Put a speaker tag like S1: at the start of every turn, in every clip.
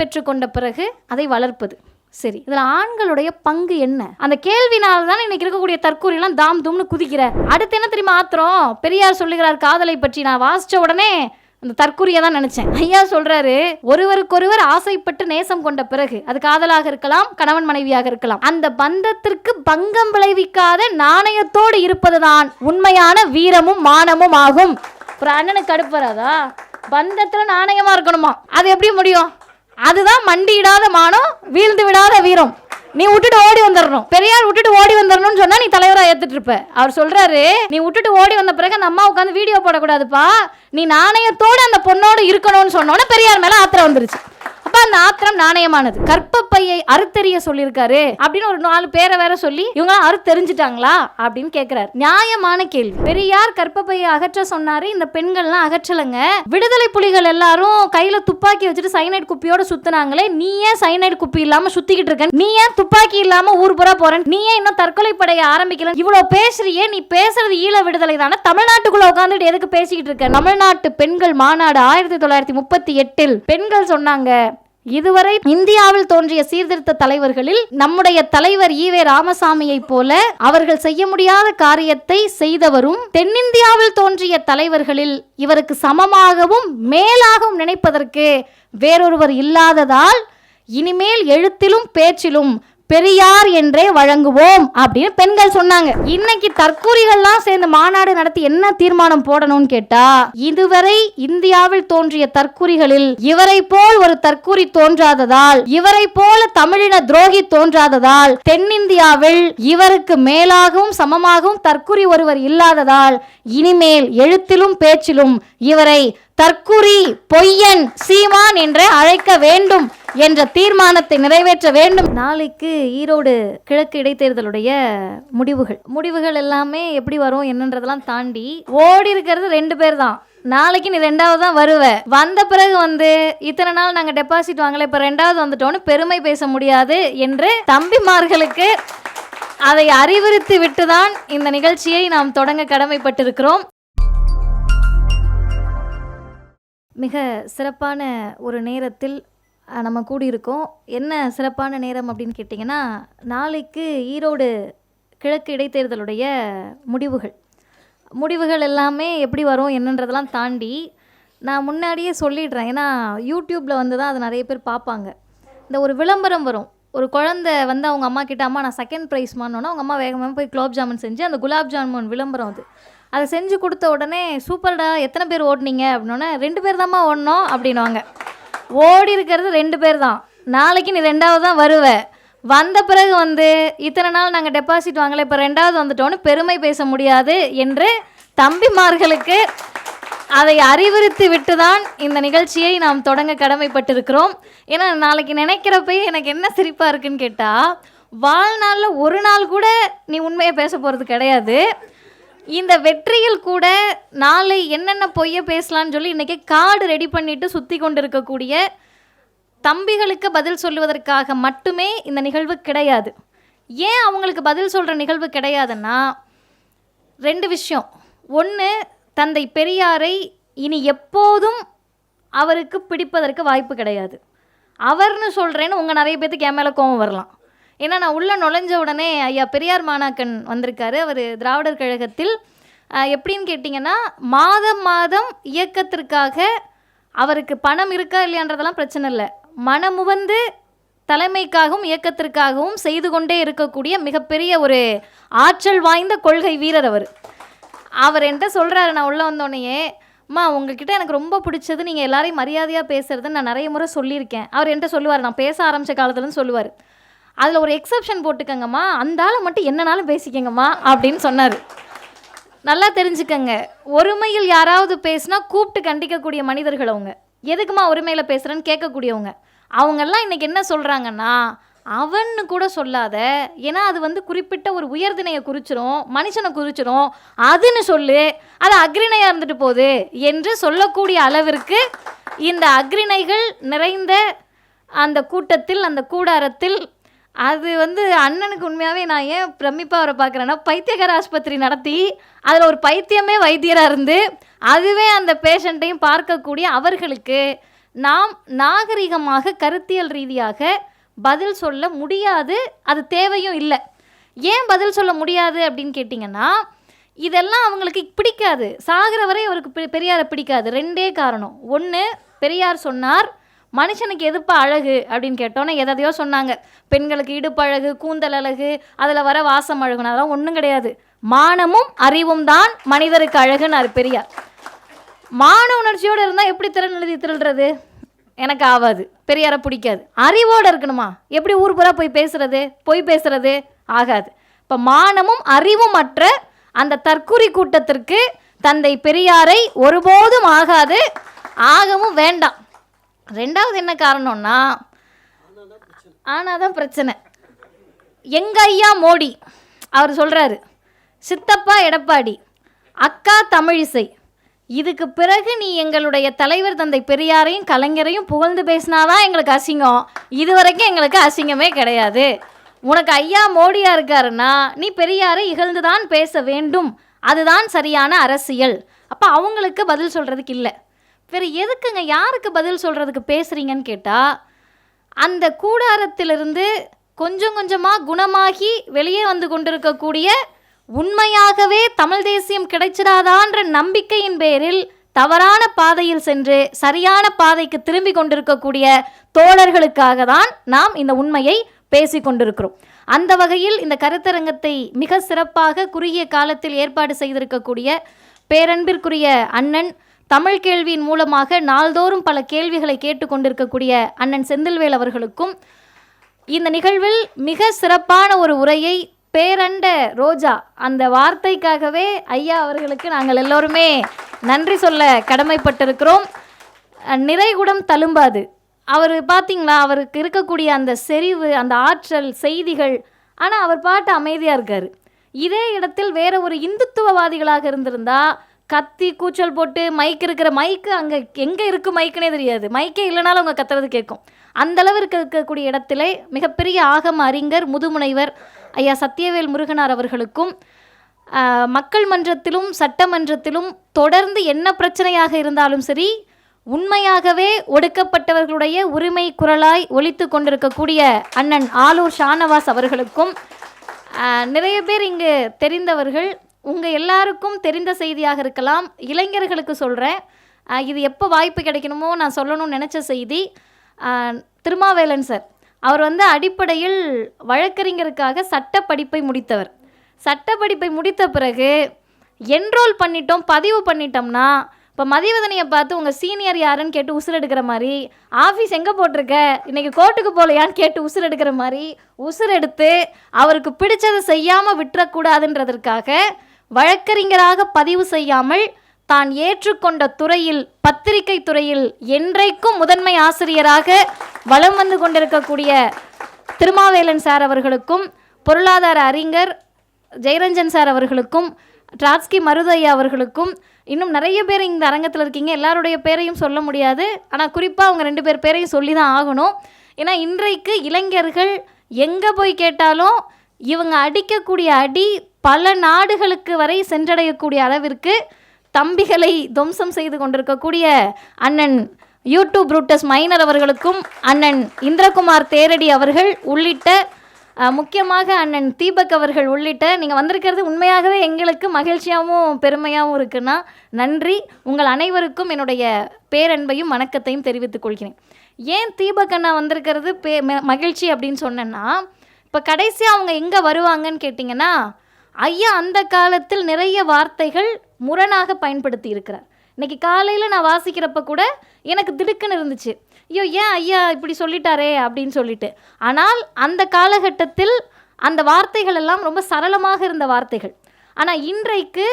S1: பெற்றுக்கொண்ட பிறகு அதை வளர்ப்பது. சரி, இதில் ஆண்களுடைய பங்கு என்ன? அந்த கேள்வினால தான் இன்னைக்கு இருக்கக்கூடிய தற்கூரியெல்லாம் தாம் தும்னு குதிக்கிற. அடுத்து என்ன தெரியுமா ஆத்திரம்? பெரியார் சொல்லுகிறார் காதலை பற்றி. நான் வாசித்த உடனே அந்த தற்கூரிய தான் நினைச்சேன். ஐயா சொல்றாரு, ஒருவருக்கொருவர் ஆசைப்பட்டு நேசம் கொண்ட பிறகு, அது காதலாக இருக்கலாம், கணவன் மனைவியாக இருக்கலாம், அந்த பந்தத்திற்கு பங்கம் விளைவிக்காத நாணயத்தோடு இருப்பதுதான் உண்மையான வீரமும் மானமும் ஆகும். ஒரு அண்ணனுக்கு கடுப்பு வராதா? பந்தத்துல நாணயமா இருக்கணுமா? அது எப்படி முடியும்? அதுதான் மண்டியிடாத மானம், வீழ்ந்து விடாத வீரம். நீ விட்டுட்டு ஓடி வந்துடணும். பெரியார் விட்டுட்டு ஓடி வந்துடணும்னு சொன்னா நீ தலைவரா ஏத்துட்டு இருப்ப. அவர் சொல்றாரு, நீ விட்டுட்டு ஓடி வந்த பிறகு அந்த அம்மா உட்காந்து வீடியோ போடக்கூடாதுப்பா, நீ நாணயத்தோடு அந்த பொண்ணோடு இருக்கணும்னு சொன்னோன்னே பெரியார் மேல ஆத்திரம் வந்துருச்சு. அப்ப அந்த ஆத்திரம் நாணயமானது. கற்பப்பையை அறுத்தெறிய சொல்லியிருக்காரு அப்படின்னு ஒரு 4 பேரை வேற சொல்லி இவங்க அறுத்தெறிஞ்சிட்டாங்களா அப்படின்னு கேட்கிறாரு. நியாயமான கேள்வி. பெரியார் கற்பப்பையை அகற்ற சொன்னாரு, இந்த பெண்கள்லாம் அகற்றலங்க. விடுதலை புலிகள் எல்லாரும் கையில துப்பாக்கி வச்சுட்டு சைனைட் குப்பியோட சுத்தினாங்களே, நீ ஏன் சைனைட் குப்பி இல்லாம சுத்திக்கிட்டு இருக்க? நீ ஏன் துப்பாக்கி இல்லாம ஊர் புறா போறேன்? நீ ஏன் இன்னும் தற்கொலை படைய ஆரம்பிக்கல? இவ்வளவு பேசுறியே, நீ பேசுறது ஈழ விடுதலை தானே? தமிழ்நாட்டுக்குள்ள உட்காந்துட்டு எதுக்கு பேசிக்கிட்டு இருக்க? தமிழ்நாட்டு பெண்கள் மாநாடு 1938 பெண்கள் சொன்னாங்க, இதுவரை இந்தியாவில் தோன்றிய சீர்திருத்த தலைவர்களில் நம்முடைய தலைவர் ஈவே ராமசாமியை போல அவர்கள் செய்ய முடியாத காரியத்தை செய்தவரும், தென்னிந்தியாவில் தோன்றிய தலைவர்களில் இவருக்கு சமமாகவும் மேலாகவும் நினைப்பதற்கு வேறொருவர் இல்லாததால் இனிமேல் எழுத்திலும் பேச்சிலும் பெரியார் என்றே வழங்குவோம் அப்படின்னு பெண்கள் சொன்னாங்க. இன்னைக்கு தற்கூரிகள்லாம் சேர்ந்து மாநாடு நடத்தி என்ன தீர்மானம் போடணும்னு கேட்டா, இதுவரை இந்தியாவில் தோன்றிய தற்கூரிகளில் இவரை போல் ஒரு தற்கூரி தோன்றாததால், இவரை போல தமிழின துரோகி தோன்றாததால், தென்னிந்தியாவில் இவருக்கு மேலாகவும் சமமாகவும் தற்கூரி ஒருவர் இல்லாததால் இனிமேல் எழுத்திலும் பேச்சிலும் இவரை தற்கூரி, பொய்யன், சீமான் என்று அழைக்க வேண்டும் என்ற தீர்மானத்தை நிறைவேற்ற வேண்டும். நாளைக்கு ஈரோடு கிழக்கு இடைத்தேர்தலுடைய முடிவுகள் எல்லாமே எப்படி வரும் என்னன்றதெல்லாம் தாண்டி ஓடி இருக்கிறது 2 பேர் தான். நாளைக்கு நீ 2வது தான் வருவ. வந்த பிறகு இத்தனை நாள் நாங்கள் டெபாசிட் வாங்கல, இப்போ 2வது வந்துட்டோன்னு பெருமை பேச முடியாது என்று தம்பிமார்களுக்கு அதை அறிவுறுத்தி விட்டுதான் இந்த நிகழ்ச்சியை நாம் தொடங்க கடமைப்பட்டிருக்கிறோம். மிக சிறப்பான ஒரு நேரத்தில் நம்ம கூடியிருக்கோம். என்ன சிறப்பான நேரம் அப்படின்னு கேட்டிங்கன்னா, நாளைக்கு ஈரோடு கிழக்கு இடைத்தேர்தலுடைய முடிவுகள் எல்லாமே எப்படி வரும் என்னன்றதெல்லாம் தாண்டி நான் முன்னாடியே சொல்லிடுறேன். ஏன்னா யூடியூப்பில் தான் அது நிறைய பேர் பார்ப்பாங்க. இந்த ஒரு விளம்பரம் வரும். ஒரு குழந்தை அவங்க அம்மா கிட்ட, அம்மா நான் 2nd ப்ரைஸ்மானோன்னா அவங்க அம்மா வேகமாக போய் குலாப் ஜாமுன் செஞ்சு, அந்த குலாப் ஜாமுன் விளம்பரம் அதை செஞ்சு கொடுத்த உடனே, சூப்பர்டா எத்தனை பேர் ஓடினீங்க அப்படின்னோடனே, 2 பேர் தான்மா ஓடணும் அப்படின்வாங்க. ஓடி இருக்கிறது 2 பேர் தான். நாளைக்கு நீ 2வது தான் வருவ. வந்த பிறகு இத்தனை நாள் நாங்கள் டெபாசிட் வாங்கல, இப்போ 2வது வந்துட்டோன்னு பெருமை பேச முடியாது என்று தம்பிமார்களுக்கு அதை அறிவுறுத்தி விட்டு தான் இந்த நிகழ்ச்சியை நாம் தொடங்க கடமைப்பட்டிருக்கிறோம். ஏன்னா நாளைக்கு நினைக்கிறப்பயே எனக்கு என்ன சிரிப்பாக இருக்குன்னு கேட்டால், வாழ்நாளில் ஒரு நாள் கூட நீ உண்மையை பேச போகிறது கிடையாது. இந்த வெற்றியில் கூட நாளை என்னென்ன பொய்ய பேசலான்னு சொல்லி இன்றைக்கி கார்டு ரெடி பண்ணிட்டு சுற்றி கொண்டு இருக்கக்கூடிய தம்பிகளுக்கு பதில் சொல்லுவதற்காக மட்டுமே இந்த நிகழ்வு கிடையாது. ஏன் அவங்களுக்கு பதில் சொல்கிற நிகழ்வு கிடையாதுன்னா, 2 விஷயம். ஒன்று, தந்தை பெரியாரை இனி எப்போதும் அவருக்கு பிடிப்பதற்கு வாய்ப்பு கிடையாது. அவர்னு சொல்கிறேன்னு உங்கள் நிறைய பேர்த்துக்கு என் மேலே கோபம் வரலாம். ஏன்னா நான் உள்ளே நுழைஞ்ச உடனே ஐயா பெரியார் மாணாக்கன் வந்திருக்காரு. அவர் திராவிடர் கழகத்தில் எப்படின்னு கேட்டிங்கன்னா, மாதம் இயக்கத்திற்காக அவருக்கு பணம் இருக்கா இல்லையான்றதெல்லாம் பிரச்சனை இல்லை, மனமுவந்து தலைமைக்காகவும் இயக்கத்திற்காகவும் செய்து கொண்டே இருக்கக்கூடிய மிகப்பெரிய ஒரு ஆற்றல் வாய்ந்த கொள்கை வீரர் அவர் என்கிட்ட சொல்கிறாரு. நான் உள்ளே வந்தோடனேயே, அம்மா உங்ககிட்ட எனக்கு ரொம்ப பிடிச்சது நீங்கள் எல்லாரையும் மரியாதையாக பேசுகிறதுன்னு நான் நிறைய முறை சொல்லியிருக்கேன். அவர் என்கிட்ட சொல்லுவார், நான் பேச ஆரம்பித்த காலத்துலன்னு சொல்லுவார், அதில் ஒரு எக்ஸப்ஷன் போட்டுக்கங்கம்மா, அந்த ஆளை மட்டும் என்னன்னாலும் பேசிக்கங்கம்மா அப்படின்னு சொன்னார். நல்லா தெரிஞ்சுக்கங்க, ஒருமையில் யாராவது பேசினா கூப்பிட்டு கண்டிக்கக்கூடிய மனிதர்கள் அவங்க. எதுக்குமா ஒருமையில் பேசுகிறேன்னு கேட்கக்கூடியவங்க. அவங்கெல்லாம் இன்றைக்கி என்ன சொல்கிறாங்கன்னா, அவன்னு கூட சொல்லாத, ஏன்னா அது குறிப்பிட்ட ஒரு உயர்தினையை குறிச்சிரும், மனுஷனை குறிச்சிரும், அதுன்னு சொல்லு, அது அக்ரிணையாக இருந்துட்டு போகுது என்று சொல்லக்கூடிய அளவிற்கு இந்த அக்ரிணைகள் நிறைந்த அந்த கூட்டத்தில், அந்த கூடாரத்தில் அது அண்ணனுக்கு உண்மையாகவே நான் ஏன் பிரமிப்பாக அவரை பார்க்குறேன்னா, பைத்தியகார ஆஸ்பத்திரி நடத்தி அதில் ஒரு பைத்தியமே வைத்தியராக இருந்து அதுவே அந்த பேஷண்ட்டையும் பார்க்கக்கூடிய அவர்களுக்கு நாம் நாகரிகமாக கருத்தியல் ரீதியாக பதில் சொல்ல முடியாது, அது தேவையும் இல்லை. ஏன் பதில் சொல்ல முடியாது அப்படின்னு கேட்டிங்கன்னா, இதெல்லாம் அவங்களுக்கு பிடிக்காது. சாகிற வரை அவருக்கு பெரியாரை பிடிக்காது. 2 காரணம். ஒன்று, பெரியார் சொன்னார் மனுஷனுக்கு எதுப்பா அழகு அப்படின்னு கேட்டோன்னே எதையோ சொன்னாங்க. பெண்களுக்கு இடுப்பு அழகு, கூந்தல் அழகு, அதில் வர வாசம் அழகுன்னு. அதெல்லாம் ஒன்றும் கிடையாது. மானமும் அறிவும் தான் மனிதருக்கு அழகுன்னாரு பெரியார். மான உணர்ச்சியோடு இருந்தால் எப்படி திறன் திருடுறது? எனக்கு ஆகாது. பெரியாரை பிடிக்காது. அறிவோடு இருக்கணுமா? எப்படி ஊர் பூரா போய் பேசுறது, பொய் பேசுறது? ஆகாது. இப்போ மானமும் அறிவும் அற்ற அந்த தற்குறி கூட்டத்திற்கு தந்தை பெரியாரை ஒருபோதும் ஆகாது, ஆகவும் வேண்டாம். 2வது என்ன காரணம்னா, ஆனாதான் பிரச்சனை. எங்க ஐயா மோடி அவர் சொல்கிறாரு, சித்தப்பா எடப்பாடி, அக்கா தமிழிசை, இதுக்கு பிறகு நீ எங்களுடைய தலைவர் தந்தை பெரியாரையும் கலைஞரையும் புகழ்ந்து பேசினாதான் எங்களுக்கு அசிங்கம், இதுவரைக்கும் எங்களுக்கு அசிங்கமே கிடையாது. உனக்கு ஐயா மோடியா இருக்காருன்னா நீ பெரியாரை இகழ்ந்து தான் பேச வேண்டும், அதுதான் சரியான அரசியல். அப்போ அவங்களுக்கு பதில் சொல்கிறதுக்கு இல்லை. வேறு எதுக்குங்க, யாருக்கு பதில் சொல்கிறதுக்கு பேசுகிறீங்கன்னு கேட்டால், அந்த கூடாரத்திலிருந்து கொஞ்சம் கொஞ்சமாக குணமாகி வெளியே வந்து கொண்டிருக்கக்கூடிய உண்மையாகவே தமிழ் தேசியம் கிடைச்சிடாதான்ற நம்பிக்கையின் பேரில் தவறான பாதையில் சென்று சரியான பாதைக்கு திரும்பி கொண்டிருக்கக்கூடிய தோழர்களுக்காக தான் நாம் இந்த உண்மையை பேசி கொண்டிருக்கிறோம். அந்த வகையில் இந்த கருத்தரங்கத்தை மிக சிறப்பாக குறுகிய காலத்தில் ஏற்பாடு செய்திருக்கக்கூடிய பேரன்பிற்குரிய அண்ணன், தமிழ் கேள்வியின் மூலமாக நாள்தோறும் பல கேள்விகளை கேட்டுக்கொண்டிருக்கக்கூடிய அண்ணன் செந்தில்வேல் அவர்களுக்கும், இந்த நிகழ்வில் மிக சிறப்பான ஒரு உரையை பேரண்ட ரோஜா, அந்த வார்த்தைக்காகவே ஐயா அவர்களுக்கு நாங்கள் எல்லோருமே நன்றி சொல்ல கடமைப்பட்டிருக்கிறோம். நிறைகுடம் தழும்பாது. அவர் பார்த்தீங்களா, அவருக்கு இருக்கக்கூடிய அந்த செறிவு, அந்த ஆற்றல், செய்திகள். ஆனால் அவர் பாட்டு அமைதியாக இருக்கார். இதே இடத்தில் வேற ஒரு இந்துத்துவவாதிகளாக இருந்திருந்தா கத்தி கூச்சல் போட்டு, மைக் இருக்கிற மைக்கு அங்கே எங்கே இருக்குது மைக்குனே தெரியாது, மைக்கே இல்லைனாலும் அவங்க கத்துறது கேட்கும். அந்தளவிற்கு இருக்கக்கூடிய இடத்திலே மிகப்பெரிய ஆகம அறிஞர் முதுமுனைவர் ஐயா சத்தியவேல் முருகனார் அவர்களுக்கும், மக்கள் மன்றத்திலும் சட்டமன்றத்திலும் தொடர்ந்து என்ன பிரச்சனையாக இருந்தாலும் சரி, உண்மையாகவே ஒடுக்கப்பட்டவர்களுடைய உரிமை குரலாய் ஒலித்து கொண்டிருக்கக்கூடிய அண்ணன் ஆலூர் ஷானவாஸ் அவர்களுக்கும், நிறைய பேர் இங்கு தெரிந்தவர்கள், உங்கள் எல்லாருக்கும் தெரிந்த செய்தியாக இருக்கலாம். இளைஞர்களுக்கு சொல்கிறேன், இது எப்போ வாய்ப்பு கிடைக்கணுமோ நான் சொல்லணும்னு நினச்ச செய்தி. திருமாவேலன் சார் அவர் அடிப்படையில் வழக்கறிஞருக்காக சட்ட படிப்பை முடித்தவர். சட்ட படிப்பை முடித்த பிறகு என்ரோல் பண்ணிட்டோம், பதிவு பண்ணிட்டோம்னா, இப்போ மதிவதனையை பார்த்து உங்கள் சீனியர் யாருன்னு கேட்டு உசுர் எடுக்கிற மாதிரி, ஆஃபீஸ் எங்கே போட்டிருக்க, இன்றைக்கி கோர்ட்டுக்கு போகலையான்னு கேட்டு உசுர் எடுக்கிற மாதிரி உசுர் எடுத்து அவருக்கு பிடிச்சதை செய்யாமல் விட்டுறக்கூடாதுன்றதற்காக வழக்கறிஞராக பதிவு செய்யாமல் தான் ஏற்றுக்கொண்ட துறையில், பத்திரிகை துறையில் என்றைக்கும் முதன்மை ஆசிரியராக வலம் வந்து கொண்டிருக்கக்கூடிய திருமாவேலன் சார் அவர்களுக்கும், பொருளாதார அறிஞர் ஜெயரஞ்சன் சார் அவர்களுக்கும், ட்ராட்ஸ்கி மருதையா அவர்களுக்கும், இன்னும் நிறைய பேர் இந்த அரங்கத்தில் இருக்கீங்க. எல்லாருடைய பேரையும் சொல்ல முடியாது, ஆனால் குறிப்பாக அவங்க 2 பேர் பேரையும் சொல்லி தான் ஆகணும். ஏன்னா இன்றைக்கு இளைஞர்கள் எங்கே போய் கேட்டாலும் இவங்க அடிக்கக்கூடிய அடி பல நாடுகளுக்கு வரை சென்றடையக்கூடிய அளவிற்கு தம்பிகளை துவம்சம் செய்து கொண்டிருக்கக்கூடிய அண்ணன் யூடியூப் ப்ரூட்டஸ் மைனர் அவர்களுக்கும், அண்ணன் இந்திரகுமார் தேரடி அவர்கள் உள்ளிட்ட, முக்கியமாக அண்ணன் தீபக் அவர்கள் உள்ளிட்ட, நீங்கள் வந்திருக்கிறது உண்மையாகவே எங்களுக்கு மகிழ்ச்சியாகவும் பெருமையாகவும் இருக்குன்னா நன்றி. உங்கள் அனைவருக்கும் என்னுடைய பேரன்பையும் வணக்கத்தையும் தெரிவித்துக் கொள்கிறேன். ஏன் தீபக் அண்ணா வந்திருக்கிறது மகிழ்ச்சி அப்படின்னு சொன்னேன்னா, இப்போ கடைசியாக அவங்க எங்கே வருவாங்கன்னு கேட்டிங்கன்னா, ஐயா அந்த காலத்தில் நிறைய வார்த்தைகள் முரணாக பயன்படுத்தி இருக்கிறார். இன்றைக்கி காலையில் நான் வாசிக்கிறப்ப கூட எனக்கு திடுக்குன்னு இருந்துச்சு, ஐயோ ஏன் ஐயா இப்படி சொல்லிட்டாரே அப்படின்னு சொல்லிட்டு. ஆனால் அந்த காலகட்டத்தில் அந்த வார்த்தைகள் எல்லாம் ரொம்ப சரளமாக இருந்த வார்த்தைகள். ஆனால் இன்றைக்கு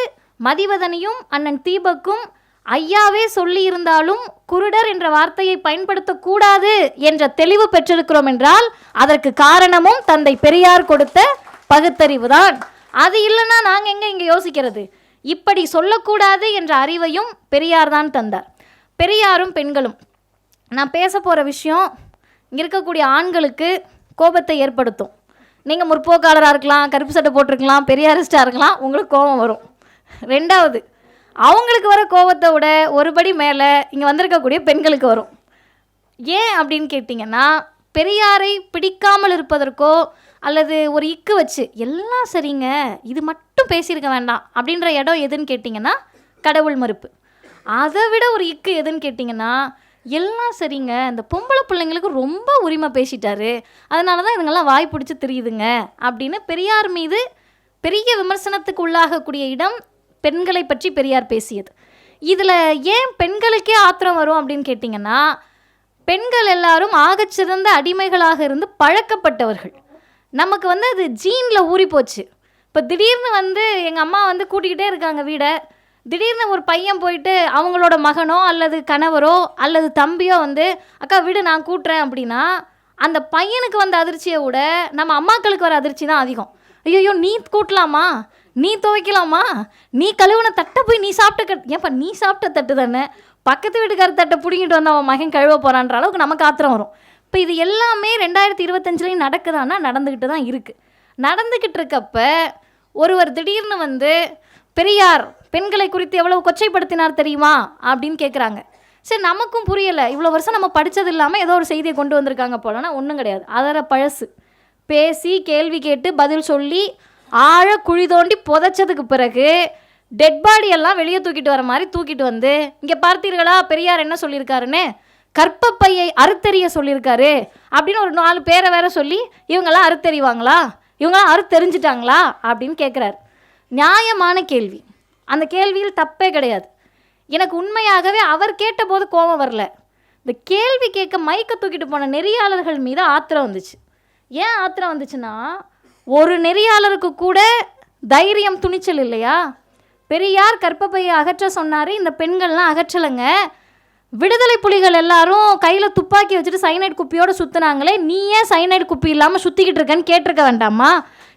S1: மதிவதனையும் அண்ணன் தீபக்கும் ஐயாவே சொல்லி இருந்தாலும் குருடர் என்ற வார்த்தையை பயன்படுத்தக்கூடாது என்ற தெளிவு பெற்றிருக்கிறோம் என்றால் அதற்கு காரணமும் தந்தை பெரியார் கொடுத்த பகுத்தறிவு தான். அது இல்லைன்னா நாங்கள் எங்கே இங்கே யோசிக்கிறது? இப்படி சொல்லக்கூடாது என்ற அறிவையும் பெரியார் தான் தந்தார். பெரியாரும் பெண்களும், நான் பேச போகிற விஷயம் இங்கே இருக்கக்கூடிய ஆண்களுக்கு கோபத்தை ஏற்படுத்தும். நீங்கள் முற்போக்காளராக இருக்கலாம், கருப்பு சட்டை போட்டிருக்கலாம், பெரியாரிஸ்டாக இருக்கலாம், உங்களுக்கு கோபம் வரும். 2வது, அவங்களுக்கு வர கோபத்தை விட ஒருபடி மேலே இங்கே வந்திருக்கக்கூடிய பெண்களுக்கு வரும். ஏன் அப்படின்னு கேட்டிங்கன்னா, பெரியாரை பிடிக்காமல் இருப்பதற்கோ அல்லது ஒரு இக்கு வச்சு எல்லாம் சரிங்க இது மட்டும் பேசியிருக்க வேண்டாம் அப்படின்ற இடம் எதுன்னு கேட்டிங்கன்னா கடவுள் மறுப்பு. அதை விட ஒரு இக்கு எதுன்னு கேட்டிங்கன்னா, எல்லாம் சரிங்க இந்த பொம்பளை பிள்ளைங்களுக்கு ரொம்ப உரிமை பேசிட்டாரு, அதனால தான் இதுங்கெல்லாம் வாய் பிடிச்சி தெரியுதுங்க அப்படின்னு பெரியார் மீது பெரிய விமர்சனத்துக்கு உள்ளாகக்கூடிய இடம் பெண்களை பற்றி பெரியார் பேசியது. இதில் ஏன் பெண்களுக்கே ஆத்திரம் வரும் அப்படின்னு கேட்டிங்கன்னா, பெண்கள் எல்லாரும் ஆகச்சிறந்த அடிமைகளாக இருந்து பழக்கப்பட்டவர்கள். நமக்கு அது ஜீனில் ஊறி போச்சு. இப்போ திடீர்னு எங்கள் அம்மா கூட்டிக்கிட்டே இருக்காங்க வீடை, திடீர்னு ஒரு பையன் போயிட்டு அவங்களோட மகனோ அல்லது கணவரோ அல்லது தம்பியோ அக்கா வீடு நான் கூட்டுறேன் அப்படின்னா, அந்த பையனுக்கு வந்த அதிர்ச்சியை விட நம்ம அம்மாக்களுக்கு வர அதிர்ச்சி தான் அதிகம். ஐயோ நீ கூட்டலாமா, நீ துவைக்கலாமா, நீ கழுவுன தட்டை போய் நீ சாப்பிட்ட ஏன்ப்பா நீ சாப்பிட்ட தட்டு தானே, பக்கத்து வீட்டுக்கார தட்டை பிடிங்கிட்டு வந்து அவன் மகன் கழுவ போகிறான்ற அளவுக்கு நமக்கு ஆத்திரம் வரும். இப்போ இது எல்லாமே 2025 நடக்குதான்னா நடந்துக்கிட்டு தான் இருக்குது. நடந்துக்கிட்டு இருக்கப்ப ஒருவர் திடீர்னு பெரியார் பெண்களை குறித்து எவ்வளவு கொச்சைப்படுத்தினார் தெரியுமா அப்படின்னு கேட்குறாங்க. சரி நமக்கும் புரியலை, இவ்வளோ வருஷம் நம்ம படித்தது இல்லாமல் ஏதோ ஒரு செய்தியை கொண்டு வந்திருக்காங்க போலன்னா ஒன்றும் கிடையாது. அதர பழசு பேசி கேள்வி கேட்டு பதில் சொல்லி ஆழ குழி தோண்டி புதைச்சதுக்கு பிறகு டெட் பாடியெல்லாம் வெளியே தூக்கிட்டு வர மாதிரி தூக்கிட்டு இங்கே பார்த்தீர்களா பெரியார் என்ன சொல்லியிருக்காருன்னு, கற்பப்பையை அறுத்தெறிய சொல்லியிருக்காரு அப்படின்னு ஒரு 4 பேரை வேற சொல்லி இவங்கெல்லாம் அறுத்தெறிவாங்களா, இவங்களாம் அறுத்தெறிஞ்சிட்டாங்களா அப்படின்னு கேட்குறாரு. நியாயமான கேள்வி, அந்த கேள்வியில் தப்பே கிடையாது. எனக்கு உண்மையாகவே அவர் கேட்டபோது கோபம் வரல, இந்த கேள்வி கேட்க மைக்க தூக்கிட்டு போன நெறியாளர்கள் மீது ஆத்திரம் வந்துச்சு. ஏன் ஆத்திரம் வந்துச்சுன்னா, ஒரு நெறியாளருக்கு கூட தைரியம் துணிச்சல் இல்லையா? பெரியார் கற்பப்பையை அகற்ற சொன்னார், இந்த பெண்கள்லாம் அகற்றலைங்க. விடுதலை புலிகள் எல்லாரும் கையில் துப்பாக்கி வச்சுட்டு சைனைட் குப்பியோடு சுற்றுனாங்களே, நீ ஏன் சைனைட் குப்பி இல்லாமல் சுற்றிக்கிட்டு இருக்கேன்னு கேட்டிருக்க வேண்டாமா?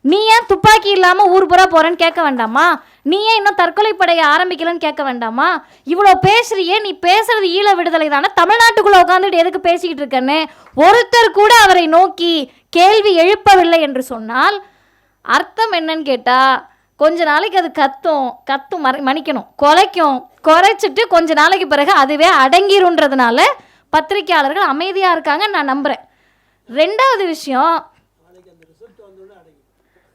S1: நீ ஏன் துப்பாக்கி இல்லாமல் ஊர் புறா போகிறேன்னு கேட்க வேண்டாமா? நீ ஏன் இன்னும் தற்கொலை படையை ஆரம்பிக்கலன்னு கேட்க வேண்டாமா? இவ்வளோ பேசுறியே, நீ பேசுறது ஈழ விடுதலை தானே, தமிழ்நாட்டுக்குள்ளே உட்காந்துட்டு எதுக்கு பேசிக்கிட்டு இருக்கேன்னு ஒருத்தர் கூட அவரை நோக்கி கேள்வி எழுப்பவில்லை என்று சொன்னால் அர்த்தம் என்னன்னு கேட்டால், கொஞ்ச நாளைக்கு அது கத்தும் மன்னிக்கணும் குறைச்சிட்டு கொஞ்ச நாளைக்கு பிறகு அதுவே அடங்கிருன்றதுனால பத்திரிகையாளர்கள் அமைதியாக இருக்காங்க நான் நம்புகிறேன். 2வது விஷயம்,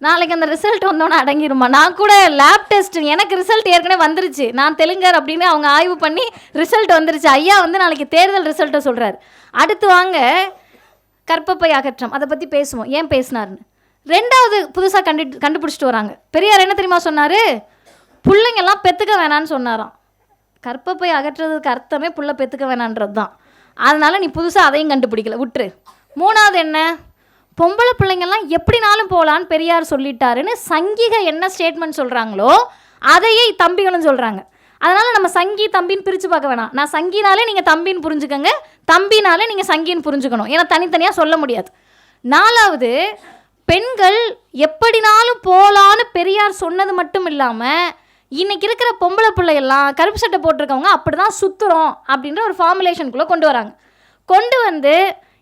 S1: நாளைக்கு அந்த ரிசல்ட் வந்தோன்னே அடங்கிருமா? நான் கூட லேப் டெஸ்ட் எனக்கு ரிசல்ட் ஏற்கனவே வந்துருச்சு, நான் தெலுங்கர் அப்படின்னு அவங்க ஆய்வு பண்ணி ரிசல்ட் வந்துருச்சு. ஐயா நாளைக்கு தேர்தல் ரிசல்ட்டை சொல்கிறார். அடுத்து வாங்க கற்பப்பை அகற்றம், அதை பற்றி பேசுவோம் ஏன் பேசினார்னு. 2வது புதுசாக கண்டுபிடிச்சிட்டு வராங்க. பெரியார் என்ன தெரியுமா சொன்னார்? பிள்ளைங்கெல்லாம் பெற்றுக்க வேணான்னு சொன்னாராம். கற்பப்பை அகற்றுறதுக்கு அர்த்தமே புள்ள பெற்றுக்க வேணான்றது தான். அதனால் நீ புதுசாக அதையும் கண்டுபிடிக்கல, விட்டுரு. 3வது என்ன, பொம்பளை பிள்ளைங்கள்லாம் எப்படினாலும் போகலான்னு பெரியார் சொல்லிட்டாருன்னு சங்கிக என்ன ஸ்டேட்மெண்ட் சொல்கிறாங்களோ அதையே தம்பிகளும் சொல்கிறாங்க. அதனால் நம்ம சங்கி தம்பின்னு பிரித்து பார்க்க வேணாம். நான் சங்கினாலே நீங்கள் தம்பின்னு புரிஞ்சுக்கோங்க, தம்பினாலே நீங்கள் சங்கின்னு புரிஞ்சுக்கணும், ஏன்னா தனித்தனியாக சொல்ல முடியாது. 4வது, பெண்கள் எப்படினாலும் போகலான்னு பெரியார் சொன்னது மட்டும் இல்லாமல் இன்றைக்கி இருக்கிற பொம்பளை பிள்ளையெல்லாம் கருப்பு சட்டை போட்டிருக்கவங்க அப்படி தான் சுற்றுறோம் அப்படின்ற ஒரு ஃபார்முலேஷனுக்குள்ளே கொண்டு வராங்க. கொண்டு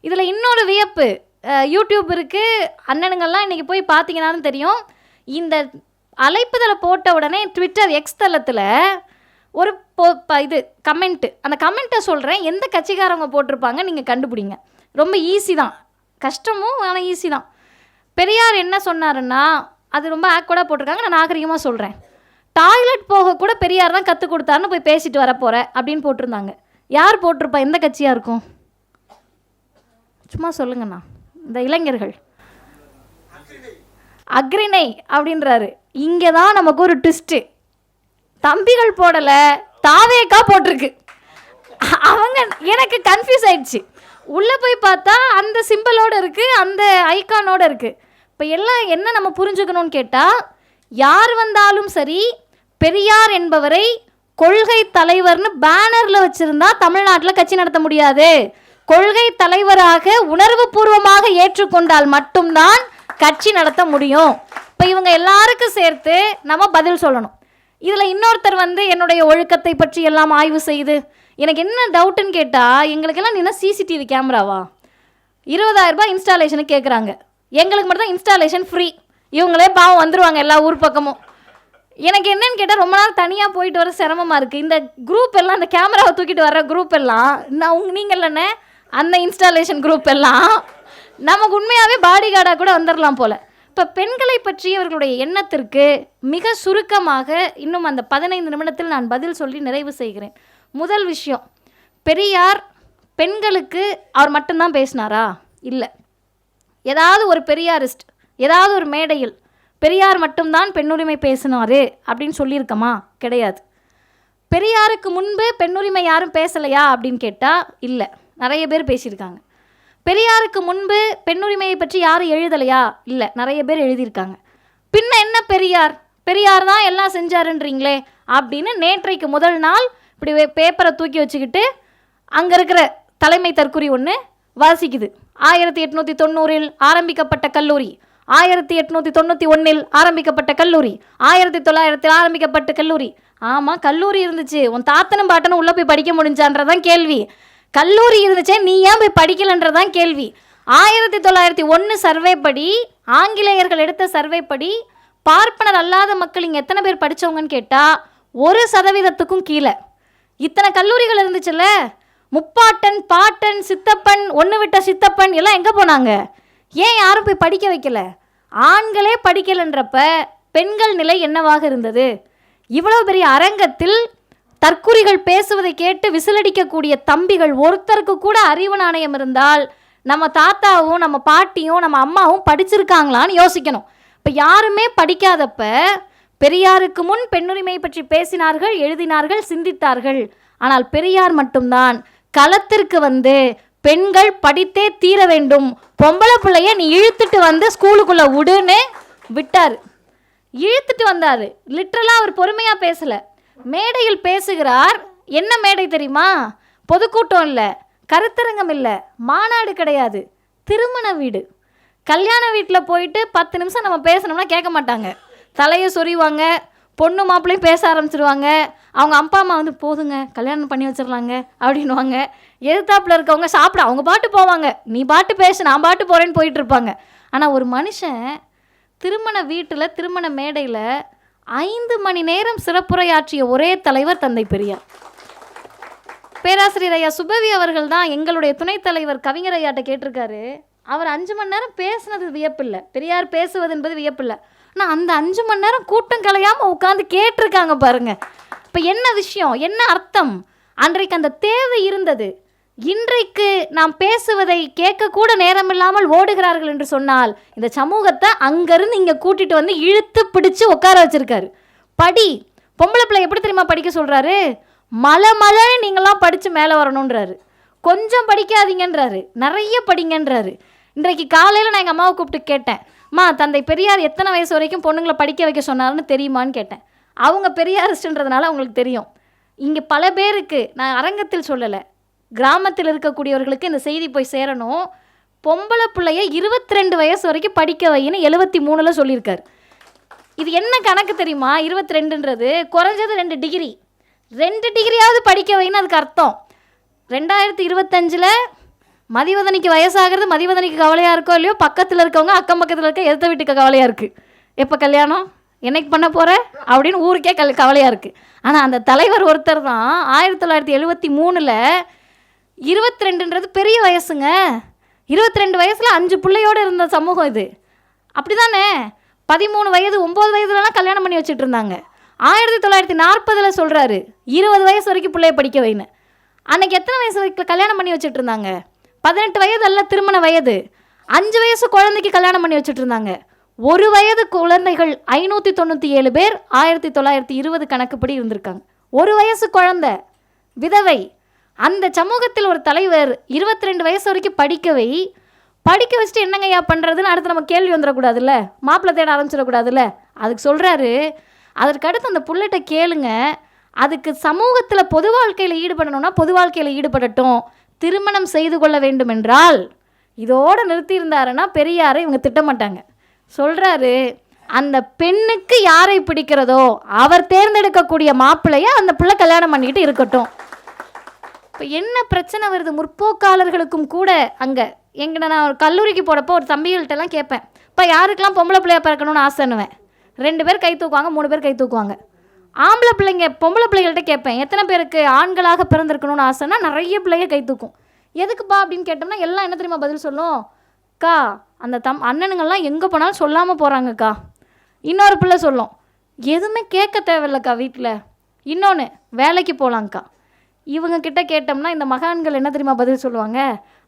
S1: இதில் இன்னொரு வியப்பு, யூடியூப் இருக்குது, அண்ணனுங்கள்லாம் இன்றைக்கி போய் பார்த்தீங்கன்னாலும் தெரியும். இந்த அழைப்புதலை போட்ட உடனே ட்விட்டர் எக்ஸ் தளத்தில் ஒரு இது கமெண்ட்டு, அந்த கமெண்ட்டை சொல்கிறேன், எந்த கட்சிக்காரவங்க போட்டிருப்பாங்க நீங்கள் கண்டுபிடிங்க. ரொம்ப ஈஸி தான், கஷ்டமும் ஆனால் ஈஸி தான். பெரியார் என்ன சொன்னாருன்னா, அது ரொம்ப ஆக்வர்டாக போட்டிருக்காங்க, நான் நாகரிகமாக சொல்கிறேன். டாய்லெட் போக கூட பெரியார் தான் கற்றுக் கொடுத்தாருன்னு போய் பேசிட்டு வர போகிறேன் அப்படின்னு போட்டிருந்தாங்க. யார் போட்டிருப்பா? எந்த கட்சியாக இருக்கும்? சும்மா சொல்லுங்கண்ணா. இந்த இளைஞர்கள் அக்ரிணை அப்படின்றாரு. இங்கே தான் நமக்கு ஒரு ட்விஸ்ட்டு, தம்பிகள் போடலை, தாவேக்கா போட்டிருக்கு. அவங்க எனக்கு கன்ஃபியூஸ் ஆயிடுச்சு. உள்ளே போய் பார்த்தா அந்த சிம்பிளோடு இருக்குது, அந்த ஐக்கானோடு இருக்குது. இப்போ எல்லாம் என்ன நம்ம புரிஞ்சுக்கணும்னு கேட்டால், யார் வந்தாலும் சரி பெரியார் என்பவரை கொள்கை தலைவர்னு பேனரில் வச்சுருந்தா தமிழ்நாட்டில் கட்சி நடத்த முடியாது. கொள்கை தலைவராக உணர்வு பூர்வமாக ஏற்றுக்கொண்டால் மட்டும்தான் கட்சி நடத்த முடியும். இப்போ இவங்க எல்லாருக்கும் சேர்த்து நம்ம பதில் சொல்லணும். இதில் இன்னொருத்தர் என்னுடைய ஒழுக்கத்தை பற்றி எல்லாம் ஆய்வு செய்து, எனக்கு என்ன டவுட்டுன்னு கேட்டால், எங்களுக்கெல்லாம் என்ன சிசிடிவி கேமராவா, 20,000 ரூபாய் இன்ஸ்டாலேஷனுக்கு கேட்குறாங்க, எங்களுக்கு மட்டும் தான் இன்ஸ்டாலேஷன் ஃப்ரீ, இவங்களே பாவம் வந்துடுவாங்க எல்லா ஊர் பக்கமும். எனக்கு என்னன்னு கேட்டால், ரொம்ப நாள் தனியாக போயிட்டு வர சிரமமாக இருக்குது. இந்த குரூப் எல்லாம், இந்த கேமராவை தூக்கிட்டு வர்ற குரூப் எல்லாம் நீங்கள் இல்லைண்ணே, அந்த இன்ஸ்டாலேஷன் குரூப் எல்லாம் நமக்கு உண்மையாகவே பாடி கார்டாக கூட வந்துடலாம் போல். இப்போ பெண்களை பற்றியவர்களுடைய எண்ணத்திற்கு மிக சுருக்கமாக இன்னும் அந்த 15 நிமிடத்தில் நான் பதில் சொல்லி நிறைவு செய்கிறேன். முதல் விஷயம், பெரியார் பெண்களுக்கு அவர் மட்டும்தான் பேசினாரா? இல்லை. ஏதாவது ஒரு பெரியாரிஸ்ட் ஏதாவது ஒரு மேடையில் பெரியார் மட்டும்தான் பெண்ணுரிமை பேசினாரு அப்படின்னு சொல்லியிருக்கமா? கிடையாது. பெரியாருக்கு முன்பு பெண்ணுரிமை யாரும் பேசலையா அப்படின்னு கேட்டால் இல்லை, நிறைய பேர் பேசியிருக்காங்க. பெரியாருக்கு முன்பு பெண்ணுரிமையை பற்றி யாரும் எழுதலையா? இல்லை, நிறைய பேர் எழுதியிருக்காங்க. பின்ன என்ன பெரியார் தான் எல்லாம் செஞ்சாருன்றீங்களே அப்படின்னு நேற்றைக்கு முதல் நாள் இப்படி பேப்பரை தூக்கி வச்சுக்கிட்டு அங்கே இருக்கிற தலைமை தற்குறி ஒன்று வாசிக்குது. 1890 ஆரம்பிக்கப்பட்ட கல்லூரி, 1891 ஆரம்பிக்கப்பட்ட கல்லூரி, 1900 ஆரம்பிக்கப்பட்ட கல்லூரி. ஆமாம், கல்லூரி இருந்துச்சு, உன் தாத்தனும் பாட்டனும் உள்ளே போய் படிக்க முடிஞ்சான்றதான் கேள்வி. கல்லூரி இருந்துச்சே, நீ ஏன் போய் படிக்கலன்றதான் கேள்வி. 1901 சர்வே படி, ஆங்கிலேயர்கள் எடுத்த சர்வே படி பார்ப்பனர் அல்லாத மக்கள் இங்கே எத்தனை பேர் படித்தவங்கன்னு கேட்டால் 1% கீழே. இத்தனை கல்லூரிகள் இருந்துச்சுல்ல, முப்பாட்டன் பாட்டன் சித்தப்பன் ஒன்று விட்ட சித்தப்பன் எல்லாம் எங்கே போனாங்க? ஏன் யாரும் போய் படிக்க வைக்கல? ஆண்களே படிக்கலைன்றப்ப பெண்கள் நிலை என்னவாக இருந்தது? இவ்வளோ பெரிய அரங்கத்தில் தற்குறிகள் பேசுவதை கேட்டு விசிலடிக்கக்கூடிய தம்பிகள் ஒருத்தருக்கு கூட அறிவு நாணயம் இருந்தால் நம்ம தாத்தாவும் நம்ம பாட்டியும் நம்ம அம்மாவும் படிச்சிருக்காங்களான்னு யோசிக்கணும். இப்போ யாருமே படிக்காதப்ப பெரியாருக்கு முன் பெண்ணுரிமை பற்றி பேசினார்கள், எழுதினார்கள், சிந்தித்தார்கள். ஆனால் பெரியார் மட்டும்தான் களத்திற்கு வந்து பெண்கள் படித்தே தீர வேண்டும், பொம்பளை பிள்ளைய நீ இழுத்துட்டு வந்து ஸ்கூலுக்குள்ளே விடுன்னு விட்டார். இழுத்துட்டு வந்தார். லிட்ரலாக அவர் பொறுமையாக பேசலை, மேடையில் பேசுகிறார். என்ன மேடை தெரியுமா? பொதுக்கூட்டம் இல்லை, கருத்தரங்கம் இல்லை, மாநாடு கிடையாது, திருமண வீடு. கல்யாண வீட்டில் போயிட்டு 10 நிமிஷம் நம்ம பேசணும்னா கேட்க மாட்டாங்க, தலையை சொறிவாங்க, பொண்ணு மாப்பிள்ளையும் பேச ஆரம்பிச்சிருவாங்க. அவங்க அப்பா அம்மா வந்து போதுங்க கல்யாணம் பண்ணி வச்சிடலாங்க அப்படின்வாங்க. எதிர்த்தாப்பில் இருக்கவங்க சாப்பிட அவங்க பாட்டு போவாங்க, நீ பாட்டு பேசு நான் பாட்டு போகிறேன்னு போயிட்டுருப்பாங்க. ஆனால் ஒரு மனுஷன் திருமண வீட்டில் திருமண மேடையில் 5 மணி நேரம் சிறப்புரையாற்றிய ஒரே தலைவர் தந்தை பெரியார். பேராசிரியர் ஐயா சுபவி அவர்கள் தான் எங்களுடைய துணைத் தலைவர் கவிஞர் ஐயாட்ட கேட்டிருக்காரு. அவர் 5 மணி நேரம் பேசுனது வியப்பில்லை, பெரியார் பேசுவது என்பது வியப்பில்லை. ஆனால் அந்த 5 மணி நேரம் கூட்டம் கலையாமல் உட்காந்து கேட்டிருக்காங்க பாருங்க. இப்போ என்ன விஷயம், என்ன அர்த்தம்? அன்றைக்கு அந்த தேவை இருந்தது. இன்றைக்கு நாம் பேசுவதை கேட்கக்கூட நேரமில்லாமல் ஓடுகிறார்கள் என்று சொன்னால் இந்த சமூகத்தை அங்கேருந்து இங்கே கூட்டிகிட்டு வந்து இழுத்து பிடிச்சி உட்கார வச்சுருக்காரு. படி, பொம்பளை பிள்ளை எப்படி தெரியுமா படிக்க சொல்கிறாரு? மலை நீங்களாம் படித்து மேலே வரணுன்றாரு. கொஞ்சம் படிக்காதீங்கன்றாரு, நிறைய படிங்கன்றாரு. இன்றைக்கு காலையில் நான் எங்கள் அம்மாவை கூப்பிட்டு கேட்டேன், அம்மா தந்தை பெரியார் எத்தனை வயசு வரைக்கும் பொண்ணுங்களை படிக்க வைக்க சொன்னாருன்னு தெரியுமான்னு கேட்டேன். அவங்க பெரியாரிஸ்ட்ன்றதுனால அவங்களுக்கு தெரியும். இங்கே பல பேருக்கு நான் அரங்கத்தில் சொல்லலை, கிராமத்தில் இருக்கக்கூடியவர்களுக்கு இந்த செய்தி போய் சேரணும். பொம்பளை பிள்ளைய 22 வயசு வரைக்கும் படிக்க வைன்னு 73 சொல்லியிருக்காரு. இது என்ன கணக்கு தெரியுமா? 22ன்றது குறைஞ்சது 2 டிகிரி, 2 டிகிரியாவது படிக்க வைன்னு அதுக்கு அர்த்தம். 2025 மதிவதனிக்கு வயசாகிறது, மதிவதனிக்கு கவலையாக இருக்கோ இல்லையோ, பக்கத்தில் இருக்கவங்க அக்கம் பக்கத்தில் இருக்க எதிர்த்த வீட்டுக்கு கவலையாக இருக்குது. எப்போ கல்யாணம், என்னைக்கு பண்ண போகிற அப்படின்னு ஊருக்கே கவலையாக இருக்குது. ஆனால் அந்த தலைவர் ஒருத்தர் தான் 1973 22ன்றது பெரிய வயசுங்க. 22 வயசில் 5 பிள்ளையோடு இருந்த சமூகம் இது. அப்படி தானே? 13 வயது 9 வயதுலலாம் கல்யாணம் பண்ணி வச்சுட்டு இருந்தாங்க. 1940 சொல்கிறாரு 20 வயசு வரைக்கும் பிள்ளைய படிக்க வைன்னு. அன்றைக்கி எத்தனை வயசு வரைக்கும் கல்யாணம் பண்ணி வச்சுட்டு இருந்தாங்க? 18 வயது அல்ல திருமண வயது. 5 வயசு குழந்தைக்கு கல்யாணம் பண்ணி வச்சுட்டு இருந்தாங்க. 1 வயது குழந்தைகள் 597 பேர் 1920 கணக்குப்படி இருந்திருக்காங்க. 1 வயசு குழந்தை விதவை. அந்த சமூகத்தில் ஒரு தலைவர் 22 வயசு வரைக்கும் படிக்க வச்சுட்டு என்னங்கய்யா பண்ணுறதுன்னு அடுத்து நம்ம கேள்வி வந்துடக்கூடாதுல்ல, மாப்பிள்ளை தேட ஆரம்பிச்சிடக்கூடாதுல்ல. அதுக்கு சொல்கிறாரு, அதற்கு அடுத்து அந்த புள்ளைகிட்ட கேளுங்க, அதுக்கு சமூகத்தில் பொது வாழ்க்கையில் ஈடுபடணும்னா பொது வாழ்க்கையில் ஈடுபடட்டும், திருமணம் செய்து கொள்ள வேண்டும் என்றால் இதோடு நிறுத்தியிருந்தாருன்னா பெரியாரை இவங்க திட்டமாட்டாங்க. சொல்கிறாரு, அந்த பெண்ணுக்கு யாரை பிடிக்கிறதோ அவர் தேர்ந்தெடுக்கக்கூடிய மாப்பிள்ளையை அந்த பிள்ளை கல்யாணம் பண்ணிக்கிட்டு இருக்கட்டும். இப்போ என்ன பிரச்சனை வருது? முற்போக்காளர்களுக்கும் கூட அங்கே எங்களை நான் ஒரு கல்லூரிக்கு போகிறப்போ ஒரு தம்பிகள்கிட்டலாம் கேட்பேன், இப்போ யாருக்கெல்லாம் பொம்பளை பிள்ளையா பிறக்கணும்னு ஆசைன்னுவேன். 2 பேர் கை தூக்குவாங்க, 3 பேர் கை தூக்குவாங்க. ஆம்பளை பிள்ளைங்க பொம்பளை பிள்ளைகள்கிட்ட கேட்பேன், எத்தனை பேருக்கு ஆண்களாக பிறந்திருக்கணும்னு ஆசைன்னா நிறைய பிள்ளைங்க கை தூக்கும். எதுக்குப்பா அப்படின்னு கேட்டோம்னா எல்லாம் என்ன தெரியுமா பதில் சொல்லும், அக்கா அந்த அண்ணனுங்கள்லாம் எங்கே போனாலும் சொல்லாமல் போகிறாங்கக்கா. இன்னொரு பிள்ளை சொல்லும், எதுவுமே கேட்க தேவையில்லக்கா வீட்டில். இன்னொன்று, வேலைக்கு போகலாங்க்கா. இவங்க கிட்ட கேட்டோம்னா இந்த மகான்கள் என்ன தெரியுமா பதில் சொல்லுவாங்க,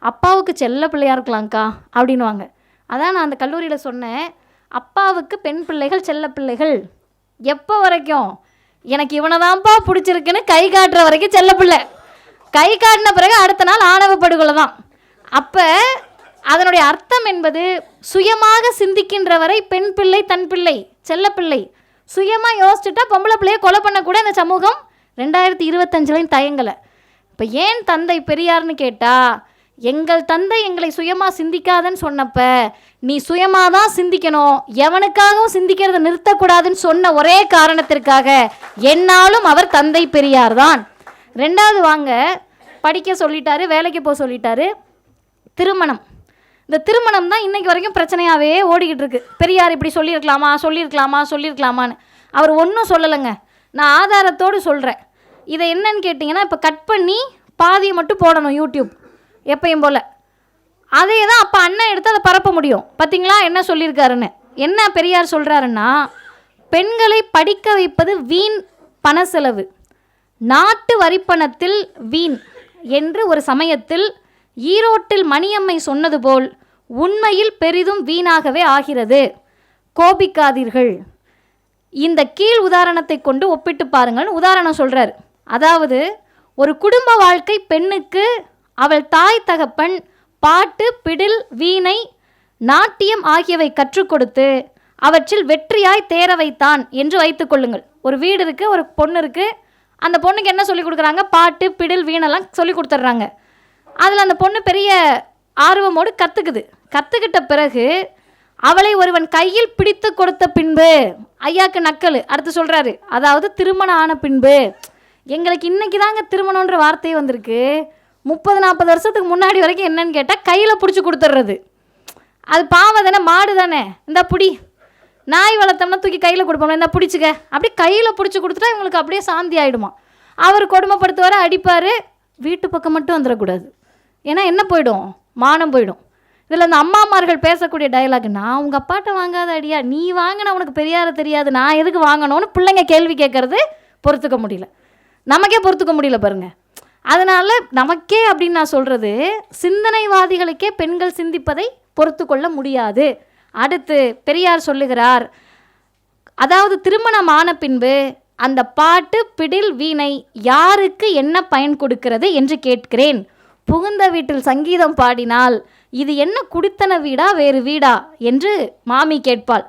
S1: அப்பாவுக்கு செல்ல பிள்ளையாக இருக்கலாங்க்கா அப்படின்வாங்க. அதான் நான் அந்த கல்லூரியில் சொன்னேன், அப்பாவுக்கு பெண் பிள்ளைகள் செல்ல பிள்ளைகள் எப்போ வரைக்கும், எனக்கு இவனை தான்ப்பா பிடிச்சிருக்குன்னு கை காட்டுற வரைக்கும் செல்ல பிள்ளை, கை காட்டின பிறகு அடுத்த நாள் ஆணவ படுகொலை தான். அப்போ அதனுடைய அர்த்தம் என்பது சுயமாக சிந்திக்கின்ற வரை பெண் பிள்ளை தன் பிள்ளை செல்ல பிள்ளை. சுயமாக யோசிச்சுட்டா பொம்பளை பிள்ளையை கொலை பண்ணக்கூட இந்த சமூகம் 2025 தயங்கலை. இப்போ ஏன் தந்தை பெரியார்னு கேட்டால், எங்கள் தந்தை எங்களை சுயமாக சிந்திக்காதன்னு சொன்னப்ப நீ சுயமாக தான் சிந்திக்கணும், எவனுக்காகவும் சிந்திக்கிறத நிறுத்தக்கூடாதுன்னு சொன்ன ஒரே காரணத்திற்காக என்னாலும் அவர் தந்தை பெரியார் தான். ரெண்டாவது, வாங்க படிக்க சொல்லிட்டாரு, வேலைக்கு போக சொல்லிட்டாரு, திருமணம். இந்த திருமணம் தான் இன்றைக்கு வரைக்கும் பிரச்சனையாகவே ஓடிக்கிட்டு இருக்கு. பெரியார் இப்படி சொல்லியிருக்கலாமான்னு அவர் ஒன்றும் சொல்லலைங்க. நான் ஆதாரத்தோடு சொல்கிறேன். இதை என்னன்னு கேட்டிங்கன்னா, இப்போ கட் பண்ணி பாதியை மட்டும் போடணும் யூடியூப் எப்பயும் போல். அதே தான் அப்போ அண்ணன் எடுத்து அதை பரப்ப முடியும். பார்த்திங்களா என்ன சொல்லியிருக்காருன்னு. என்ன பெரியார் சொல்கிறாருன்னா, பெண்களை படிக்க வைப்பது வீண் பண செலவு, நாட்டு வரிப்பணத்தில் வீண் என்று ஒரு சமயத்தில் ஈரோட்டில் மணியம்மை சொன்னது போல் உண்மையில் பெரிதும் வீணாகவே ஆகிறது. கோபிக்காதீர்கள். இந்த கீழ் உதாரணத்தை கொண்டு ஒப்பிட்டு பாருங்கள். உதாரணம் சொல்கிறார். அதாவது, ஒரு குடும்ப வாழ்க்கை பெண்ணுக்கு அவள் தாய் தகப்பன் பாட்டு, பிடில், வீணை, நாட்டியம் ஆகியவை கற்றுக் கொடுத்து அவற்றில் வெற்றியாய் தேர வைத்தான் என்று வைத்துக் கொள்ளுங்கள். ஒரு வீடு இருக்குது, ஒரு பொண்ணு இருக்குது. அந்த பொண்ணுக்கு என்ன சொல்லிக் கொடுக்குறாங்க, பாட்டு, பிடில், வீணெல்லாம் சொல்லி கொடுத்துட்றாங்க. அதில் அந்த பொண்ணு பெரிய ஆர்வமோடு கற்றுக்கிட்ட பிறகு அவளை ஒருவன் கையில் பிடித்து கொடுத்த பின்பு, ஐயாக்கு நக்கல் அடுத்து சொல்கிறாரு, அதாவது திருமணம் ஆன பின்பு, எங்களுக்கு இன்றைக்கி தாங்க திருமணன்ற வார்த்தையே வந்திருக்கு. 30-40 வருஷத்துக்கு முன்னாடி வரைக்கும் என்னன்னு கேட்டால் கையில் பிடிச்சி கொடுத்துட்றது. அது பாவம் தானே, மாடு தானே, இந்த பிடி, நாய் வளர்த்தோம்னா தூக்கி கையில் கொடுப்போம்ல, இந்த பிடிச்சிக்க, அப்படி கையில் பிடிச்சி கொடுத்துட்டா இவங்களுக்கு அப்படியே சாந்தி ஆகிடுமா. அவர் கொடுமைப்படுத்துவார், அடிப்பார். வீட்டு பக்கம் மட்டும் வந்துடக்கூடாது. ஏன்னா என்ன போயிடும், மானம் போயிடும். இதில் அந்த அம்மாமார்கள் பேசக்கூடிய டயலாக், நான் உங்கள் அப்பாட்ட வாங்காத அடியா, நீ வாங்கின உனக்கு பெரியார தெரியாது, நான் எதுக்கு வாங்கணும்னு பிள்ளைங்க கேள்வி கேட்கறது பொறுத்துக்க முடியல. நமக்கே பொறுத்துக்க முடியல பாருங்கள். அதனால் நமக்கே அப்படின்னு நான் சொல்கிறது, சிந்தனைவாதிகளுக்கே பெண்கள் சிந்திப்பதை பொறுத்து கொள்ள முடியாது. அடுத்து பெரியார் சொல்லுகிறார், அதாவது திருமணம் ஆன பின்பு அந்த பாட்டு, பிடில், வீணை யாருக்கு என்ன பயன் கொடுக்கிறது என்று கேட்கிறேன். புகுந்த வீட்டில் சங்கீதம் பாடினால் இது என்ன குடித்தன வீடா வேறு வீடா என்று மாமி கேட்பாள்.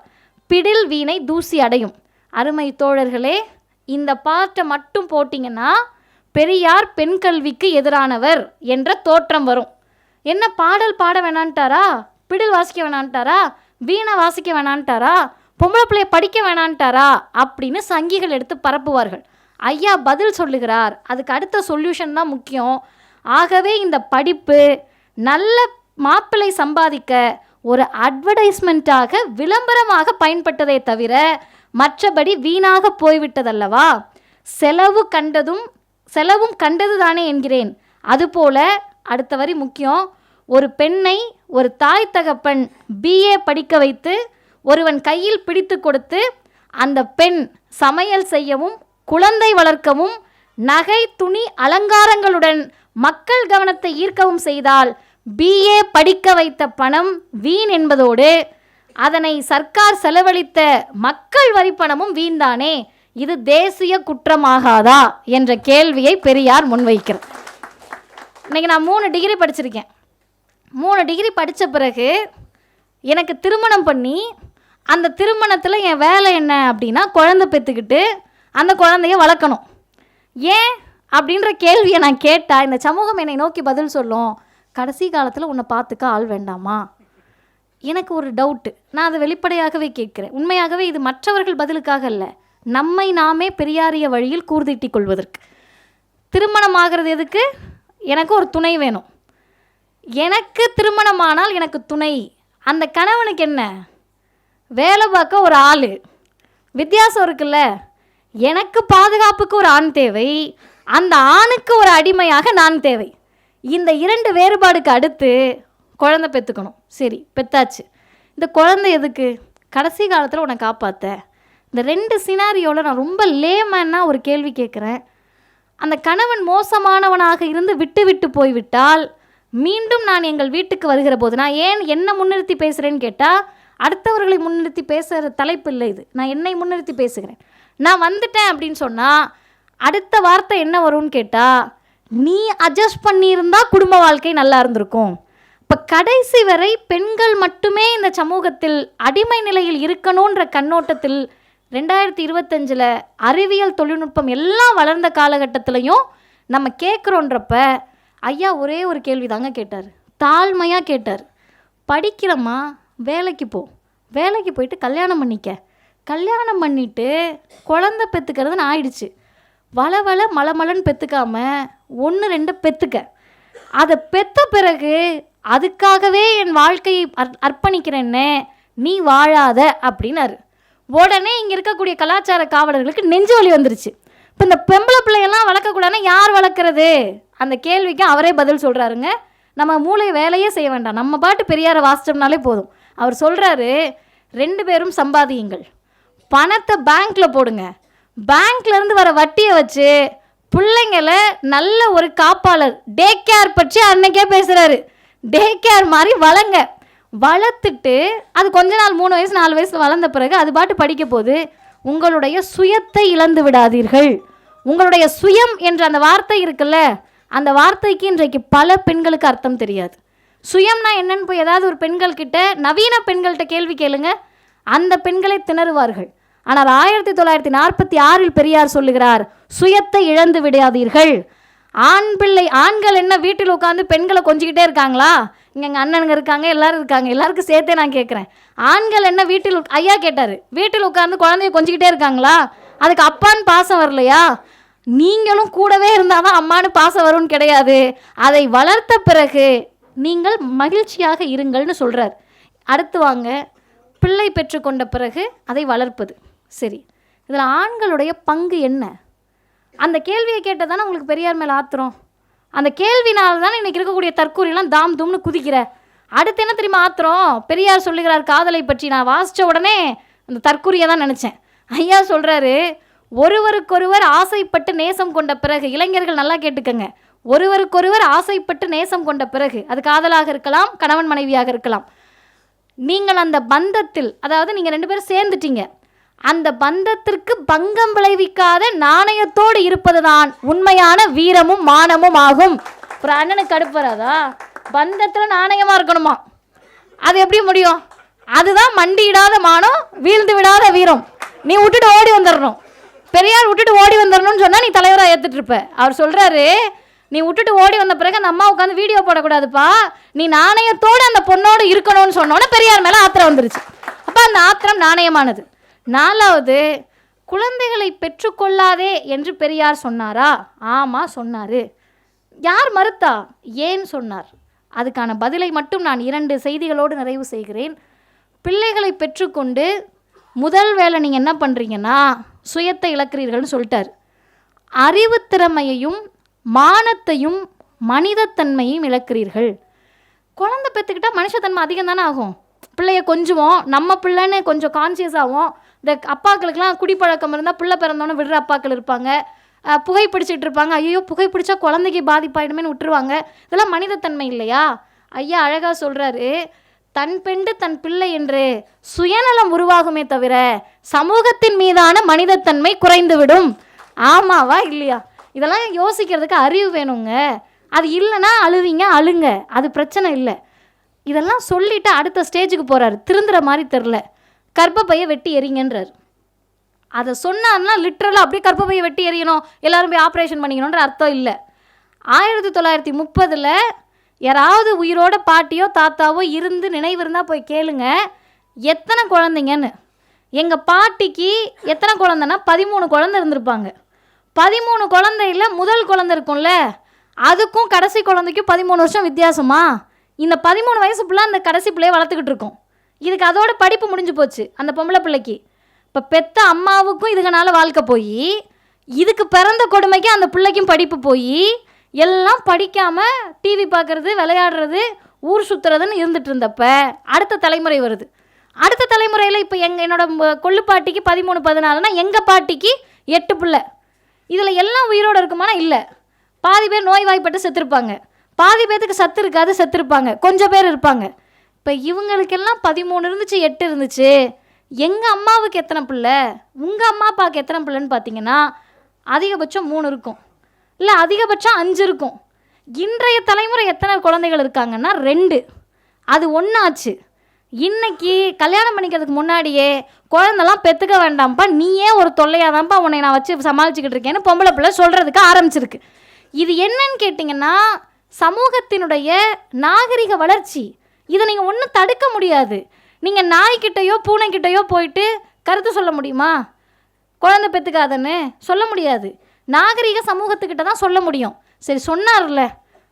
S1: பிடில், வீணை தூசி அடையும். அருமை தோழர்களே, இந்த பாட்டை மட்டும் போட்டிங்கன்னா பெரியார் பெண் கல்விக்கு எதிரானவர் என்ற தோற்றம் வரும். என்ன பாடல் பாட வேணான்ட்டாரா, பிடில் வாசிக்க வேணான்ட்டாரா, வீணை வாசிக்க வேணான்ட்டாரா, பொம்பளை பிள்ளைய படிக்க வேணான்ட்டாரா அப்படின்னு சங்கிகள் எடுத்து பரப்புவார்கள். ஐயா பதில் சொல்லுகிறார், அதுக்கு அடுத்த சொல்யூஷன் தான் முக்கியம். ஆகவே இந்த படிப்பு நல்ல மாப்பிள்ளை சம்பாதிக்க ஒரு அட்வர்டைஸ்மெண்ட்டாக, விளம்பரமாக பயன்பட்டதை தவிர மற்றபடி வீணாக போய்விட்டதல்லவா. செலவும் கண்டது தானே என்கிறேன். அதுபோல அடுத்த வரி முக்கியம். ஒரு பெண்ணை ஒரு தாய் தகப்பன் BA படிக்க வைத்து ஒருவன் கையில் பிடித்து கொடுத்து அந்த பெண் சமையல் செய்யவும் குழந்தை வளர்க்கவும் நகை துணி அலங்காரங்களுடன் மக்கள் கவனத்தை ஈர்க்கவும் செய்தால் BA படிக்க வைத்த பணம் வீண் என்பதோடு அதனை சர்க்கார் செலவழித்த மக்கள் வரி பணமும் வீண்தானே. இது தேசிய குற்றமாகாதா என்ற கேள்வியை பெரியார் முன்வைக்கிறார். இன்றைக்கி நான் 3 டிகிரி படிச்சிருக்கேன். 3 டிகிரி படித்த பிறகு எனக்கு திருமணம் பண்ணி அந்த திருமணத்தில் என் வேலை என்ன அப்படின்னா, குழந்தை பெற்றுக்கிட்டு அந்த குழந்தைய வளர்க்கணும். ஏன் அப்படின்ற கேள்வியை நான் கேட்டால் இந்த சமூகம் என்னை நோக்கி பதில் சொல்லும், கடைசி காலத்தில் உன்னை பார்த்துக்க ஆள் வேண்டாமா. எனக்கு ஒரு டவுட்டு, நான் அதை வெளிப்படையாகவே கேட்குறேன். உண்மையாகவே இது மற்றவர்கள் பதிலுக்காக இல்லை, நம்மை நாமே பெரியாரிய வழியில் கூர்தீட்டிக் கொள்வதற்கு. திருமணம் ஆகிறது எதுக்கு? எனக்கு ஒரு துணை வேணும். எனக்கு திருமணமானால் எனக்கு துணை. அந்த கணவனுக்கு என்ன? வேலை பார்க்க ஒரு ஆள். வித்தியாசம் இருக்குல்ல. எனக்கு பாதுகாப்புக்கு ஒரு ஆண் தேவை, அந்த ஆணுக்கு ஒரு அடிமையாக நான் தேவை. இந்த 2 வேறுபாடுக்கு அடுத்து குழந்தை பெற்றுக்கணும். சரி, பெத்தாச்சு. இந்த குழந்தை எதுக்கு? கடைசி காலத்தில் உன்னை காப்பாற்ற. இந்த 2 சினாரியோவில் நான் ரொம்ப லேமன்னாக ஒரு கேள்வி கேட்குறேன். அந்த கணவன் மோசமானவனாக இருந்து விட்டு விட்டு போய்விட்டால் மீண்டும் நான் எங்கள் வீட்டுக்கு வருகிற போது, நான் ஏன் என்ன முன்னிறுத்தி பேசுகிறேன்னு கேட்டால், அடுத்தவர்களை முன்னிறுத்தி பேசுகிற தலைப்பு இல்லை இது, நான் என்னை முன்னிறுத்தி பேசுகிறேன். நான் வந்துட்டேன் அப்படின்னு சொன்னால் அடுத்த வார்த்தை என்ன வரும்னு கேட்டால், நீ அட்ஜஸ்ட் பண்ணியிருந்தா குடும்ப வாழ்க்கை நல்லா இருந்திருக்கும். இப்போ கடைசி வரை பெண்கள் மட்டுமே இந்த சமூகத்தில் அடிமை நிலையில் இருக்கணுன்ற கண்ணோட்டத்தில் 2025 அறிவியல் தொழில்நுட்பம் எல்லாம் வளர்ந்த காலகட்டத்திலையும் நம்ம கேட்குறோன்றப்ப ஐயா ஒரே ஒரு கேள்வி தாங்க கேட்டார். தாழ்மையாக கேட்டார். படிக்கிறம்மா, வேலைக்கு போ, வேலைக்கு போயிட்டு கல்யாணம் பண்ணிக்க, கல்யாணம் பண்ணிவிட்டு குழந்தை பெற்றுக்கிறதுன்னு ஆயிடுச்சு. வளவள மலமலன்னு பெற்றுக்காம 1-2 பெற்றுக்க. அதை பெற்ற பிறகு அதுக்காகவே என் வாழ்க்கையை அர்ப்பணிக்கிறேன்னு நீ வாழாத அப்படின்னாரு. உடனே இங்கே இருக்கக்கூடிய கலாச்சார காவலர்களுக்கு நெஞ்சு வலி வந்துருச்சு. இப்போ இந்த பெம்பளை பிள்ளையெல்லாம் வளர்க்கக்கூடாதுன்னா யார் வளர்க்குறது? அந்த கேள்விக்கு அவரே பதில் சொல்கிறாருங்க. நம்ம மூளை வேலையே செய்ய வேண்டாம், நம்ம பாட்டு பெரியாரை வாசிச்சோம்னாலே போதும். அவர் சொல்கிறாரு, 2 பேரும் சம்பாதியுங்கள், பணத்தை பேங்க்கில் போடுங்க, பேங்க்லேருந்து வர வட்டியை வச்சு பிள்ளைங்களை நல்ல ஒரு காப்பாளர் டே கேர் பற்றி அன்னைக்கே பேசுகிறாரு. டே கேர் மாதிரி வளங்க, வளர்த்துட்டு அது கொஞ்ச நாள் 3 வயசு 4 வயசில் வளர்ந்த பிறகு அது பாட்டு படிக்க போது. உங்களுடைய சுயத்தை இழந்து விடாதீர்கள். உங்களுடைய சுயம் என்ற அந்த வார்த்தை இருக்குல்ல, அந்த வார்த்தைக்கு இன்றைக்கு பல பெண்களுக்கு அர்த்தம் தெரியாது. சுயம்னா என்னன்னு போய் ஏதாவது ஒரு பெண்கள்கிட்ட, நவீன பெண்கள்கிட்ட கேள்வி கேளுங்க, அந்த பெண்களை திணறுவார்கள். ஆனால் 1946 பெரியார் சொல்லுகிறார், சுயத்தை இழந்து விடாதீர்கள். ஆண்கள் என்ன வீட்டில் உட்காந்து பெண்களை கொஞ்சிக்கிட்டே இருக்காங்களா? இங்கே எங்கள் அண்ணனுங்க இருக்காங்க, எல்லாரும் இருக்காங்க, எல்லாருக்கும் சேர்த்தே நான் கேட்குறேன். ஆண்கள் என்ன வீட்டில், ஐயா கேட்டார், வீட்டில் உட்காந்து குழந்தைய கொஞ்சிக்கிட்டே இருக்காங்களா? அதுக்கு அப்பான்னு பாசம் வரலையா? நீங்களும் கூடவே இருந்தால் தான் அம்மானு பாசம் வரும்னு கிடையாது. அதை வளர்த்த பிறகு நீங்கள் மகிழ்ச்சியாக இருங்கள்னு சொல்கிறார். அடுத்து வாங்க, பிள்ளை பெற்றுக்கொண்ட பிறகு அதை வளர்ப்பது. சரி, இதில் ஆண்களுடைய பங்கு என்ன? அந்த கேள்வியை கேட்டால் தானே உங்களுக்கு பெரியார் மேலே ஆத்திரம். அந்த கேள்வினால தானே இன்றைக்கி இருக்கக்கூடிய தற்கூரியெல்லாம் தாம் தும்னு குதிக்கிற. அடுத்து என்ன தெரியுமா ஆத்திரம்? பெரியார் சொல்லுகிறார் காதலை பற்றி. நான் வாசித்த உடனே அந்த தற்கூரியை தான் நினச்சேன். ஐயா சொல்கிறாரு, ஒருவருக்கொருவர் ஆசைப்பட்டு நேசம் கொண்ட பிறகு, இளைஞர்கள் நல்லா கேட்டுக்கங்க, ஒருவருக்கொருவர் ஆசைப்பட்டு நேசம் கொண்ட பிறகு, அது காதலாக இருக்கலாம், கணவன் மனைவியாக இருக்கலாம், நீங்கள் அந்த பந்தத்தில், அதாவது நீங்கள் 2 பேரும் சேர்ந்துட்டீங்க, அந்த பந்தத்திற்கு பங்கம் விளைவிக்காத நாணயத்தோடு இருப்பது தான் உண்மையான வீரமும் மானமும் ஆகும். ஒரு அண்ணனுக்கு கடுப்பு வராதா? பந்தத்தில் நாணயமாக இருக்கணுமா? அது எப்படி முடியும்? அதுதான் மண்டியிடாத மானம், வீழ்ந்து விடாத வீரம். நீ விட்டுட்டு ஓடி வந்துடணும். பெரியார் விட்டுட்டு ஓடி வந்துடணும்னு சொன்னால் நீ தலைவராக ஏற்றுட்டு இருப்ப. அவர் சொல்கிறாரு, நீ விட்டுட்டு ஓடி வந்த பிறகு அந்த அம்மா உட்காந்து வீடியோ போடக்கூடாதுப்பா, நீ நாணயத்தோடு அந்த பொண்ணோடு இருக்கணும்னு சொன்னோன்னே பெரியார் மேலே ஆத்திரம் வந்துருச்சு. அப்போ அந்த ஆத்திரம் நாணயமானது. 4வது, குழந்தைகளை பெற்றுக்கொள்ளாதே என்று பெரியார் சொன்னாரா? ஆமாம் சொன்னார். யார் மறுத்தா? ஏன் சொன்னார்? அதுக்கான பதிலை மட்டும் நான் 2 செய்திகளோடு நிறைவு செய்கிறேன். பிள்ளைகளை பெற்றுக்கொண்டு முதல் வேலை நீங்கள் என்ன பண்ணுறீங்கன்னா சுயத்தை இழக்கிறீர்கள்னு சொல்லிட்டார். அறிவுத்திறமையையும் மானத்தையும் மனிதத்தன்மையும் இழக்கிறீர்கள். குழந்தை பெற்றுக்கிட்டால் மனுஷத்தன்மை அதிகம் தானே ஆகும். பிள்ளைய கொஞ்சுவோம், நம்ம பிள்ளைன்னு கொஞ்சம் கான்சியஸ் ஆகும். இந்த அப்பாக்களுக்கெல்லாம் குடிப்பழக்கம் இருந்தால் பிள்ளை பிறந்தோன்னே விடுற அப்பாக்கள் இருப்பாங்க, புகைப்பிடிச்சிட்டு இருப்பாங்க, ஐயோ புகைப்பிடிச்சா குழந்தைக்கு பாதிப்பாயிடுமேன்னு விட்டுருவாங்க. இதெல்லாம் மனிதத்தன்மை இல்லையா? ஐயா அழகாக சொல்கிறாரு, தன் பெண்டு தன் பிள்ளை என்று சுயநலம் உருவாகுமே தவிர சமூகத்தின் மீதான மனிதத்தன்மை குறைந்துவிடும். ஆமாவா இல்லையா? இதெல்லாம் யோசிக்கிறதுக்கு அறிவு வேணுங்க. அது இல்லைன்னா அழுவீங்க, அழுங்க, அது பிரச்சனை இல்லை. இதெல்லாம் சொல்லிவிட்டு அடுத்த ஸ்டேஜுக்கு போகிறார். திருந்துற மாதிரி தெரில, கர்ப்பப்பையை வெட்டி எறிங்கன்றார். அதை சொன்னார்னா லிட்ரலாக அப்படியே கர்ப்பப்பையை வெட்டி எறியணும், எல்லோரும் போய் ஆப்ரேஷன் பண்ணிக்கணுன்ற அர்த்தம் இல்லை. 1930 யாராவது உயிரோட பாட்டியோ தாத்தாவோ இருந்து நினைவு இருந்தால் போய் கேளுங்க எத்தனை குழந்தைங்கன்னு. எங்கள் பாட்டிக்கு எத்தனை குழந்தைன்னா 13 குழந்தை இருந்திருப்பாங்க. 13 குழந்தையில் முதல் குழந்தை இருக்கும்ல, அதுக்கும் கடைசி குழந்தைக்கும் 13 வருஷம் வித்தியாசமா? இந்த 13 வயசு பிள்ளை அந்த கடைசி பிள்ளையை வளர்த்துக்கிட்டு இருக்கோம். இதுக்கு அதோட படிப்பு முடிஞ்சு போச்சு அந்த பொம்பளை பிள்ளைக்கு. இப்போ பெத்த அம்மாவுக்கும் இதுகனால வாழ்க்கை போய், இதுக்கு பிறந்த கொடுமைக்கு அந்த பிள்ளைக்கும் படிப்பு போய், எல்லாம் படிக்காமல் டிவி பார்க்குறது, விளையாடுறது, ஊர் சுற்றுறதுன்னு இருந்துட்டு இருந்தப்ப அடுத்த தலைமுறை வருது. அடுத்த தலைமுறையில் இப்போ என்னோட கொள்ளு பாட்டிக்கு 13, 14னா எங்கள் பாட்டிக்கு 8 பிள்ளை. இதில் எல்லாம் உயிரோடு இருக்குமானா இல்லை. பாதி பேர் நோய்வாய்ப்பட்டு செத்துருப்பாங்க, பாதி பேர்த்துக்கு சத்து இருக்காது, செத்துருப்பாங்க, கொஞ்சம் பேர் இருப்பாங்க. இப்போ இவங்களுக்கெல்லாம் 13 இருந்துச்சு, 8 இருந்துச்சு. எங்கள் அம்மாவுக்கு எத்தனை பிள்ளை, உங்கள் அம்மா அப்பாவுக்கு எத்தனை பிள்ளைன்னு பார்த்தீங்கன்னா அதிகபட்சம் 3 இருக்கும், இல்லை அதிகபட்சம் 5 இருக்கும். இன்றைய தலைமுறை எத்தனை குழந்தைகள் இருக்காங்கன்னா 2. அது ஒன்றாச்சு. இன்னைக்கு கல்யாணம் பண்ணிக்கிறதுக்கு முன்னாடியே குழந்தெல்லாம் பெற்றுக்க வேண்டாம்ப்பா, நீயே ஒரு தொல்லையாதான்ப்பா உன்னை நான் வச்சு சமாளிச்சுக்கிட்டு இருக்கேன்னு பொம்பளை பிள்ளை சொல்கிறதுக்கு ஆரம்பிச்சிருக்கு. இது என்னன்னு கேட்டிங்கன்னா சமூகத்தினுடைய நாகரிக வளர்ச்சி. இதை நீங்கள் ஒன்றும் தடுக்க முடியாது. நீங்கள் நாய்கிட்டையோ பூனைக்கிட்டையோ போயிட்டு கருத்து சொல்ல முடியுமா? குழந்தை பெற்றுக்காதன்னு சொல்ல முடியாது. நாகரிக சமூகத்துக்கிட்ட தான் சொல்ல முடியும். சரி, சொன்னார்ல,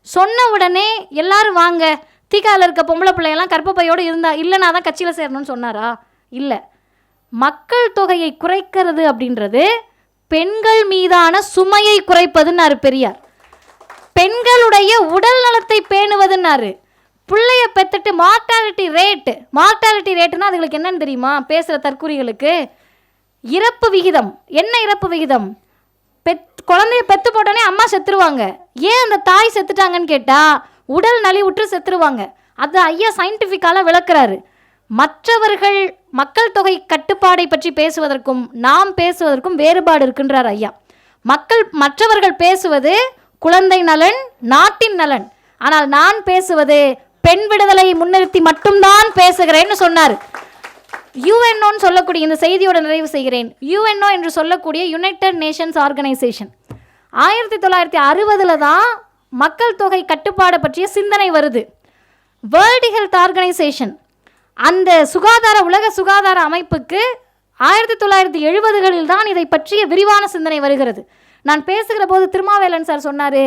S1: சொன்ன உடனே எல்லாரும் வாங்க, தீக்காவில் இருக்க பொம்பளை பிள்ளையெல்லாம் கற்பப்பையோடு இருந்தா இல்லைனா தான் கட்சியில் சேரணும்னு சொன்னாரா? இல்லை. மக்கள் தொகையை குறைக்கிறது அப்படின்றது பெண்கள் மீதான சுமையை குறைப்பதுன்னாரு பெரியார். பெண்களுடைய உடல் நலத்தை பேணுவதுன்னாரு. பிள்ளைய பெற்றுட்டு மார்டாலிட்டி ரேட்டுனா அதுங்களுக்கு என்னன்னு தெரியுமா? பேசுகிற தற்கூறிகளுக்கு இறப்பு விகிதம். என்ன இறப்பு விகிதம்? குழந்தைய பெற்று போட்டோன்னே அம்மா செத்துருவாங்க. ஏன் அந்த தாய் செத்துட்டாங்கன்னு கேட்டால் உடல் நலிவுற்று செத்துருவாங்க. அது ஐயா சயின்டிஃபிக்கால விளக்குறாரு. மற்றவர்கள் மக்கள் தொகை கட்டுப்பாடை பற்றி பேசுவதற்கும் நாம் பேசுவதற்கும் வேறுபாடு இருக்குன்றார் ஐயா. மற்றவர்கள் பேசுவது குழந்தை நலன், நாட்டின் நலன். ஆனால் நான் பேசுவது பெண் விடுதலையை முன்னிறுத்தி மட்டும்தான் பேசுகிறேன்னு சொன்னார். யுஎன்ஓன்னு சொல்லக்கூடிய, இந்த செய்தியோட நிறைவு செய்கிறேன், யுஎன்ஓ என்று சொல்லக்கூடிய யுனைடெட் நேஷன்ஸ் ஆர்கனைசேஷன் 1960 தான் மக்கள் தொகை கட்டுப்பாடு பற்றிய சிந்தனை வருது. வேர்ல்டு ஹெல்த் ஆர்கனைசேஷன், அந்த உலக சுகாதார அமைப்புக்கு 1970களில் தான் இதை பற்றிய விரிவான சிந்தனை வருகிறது. நான் பேசுகிற போது திருமாவேலன் சார் சொன்னார்,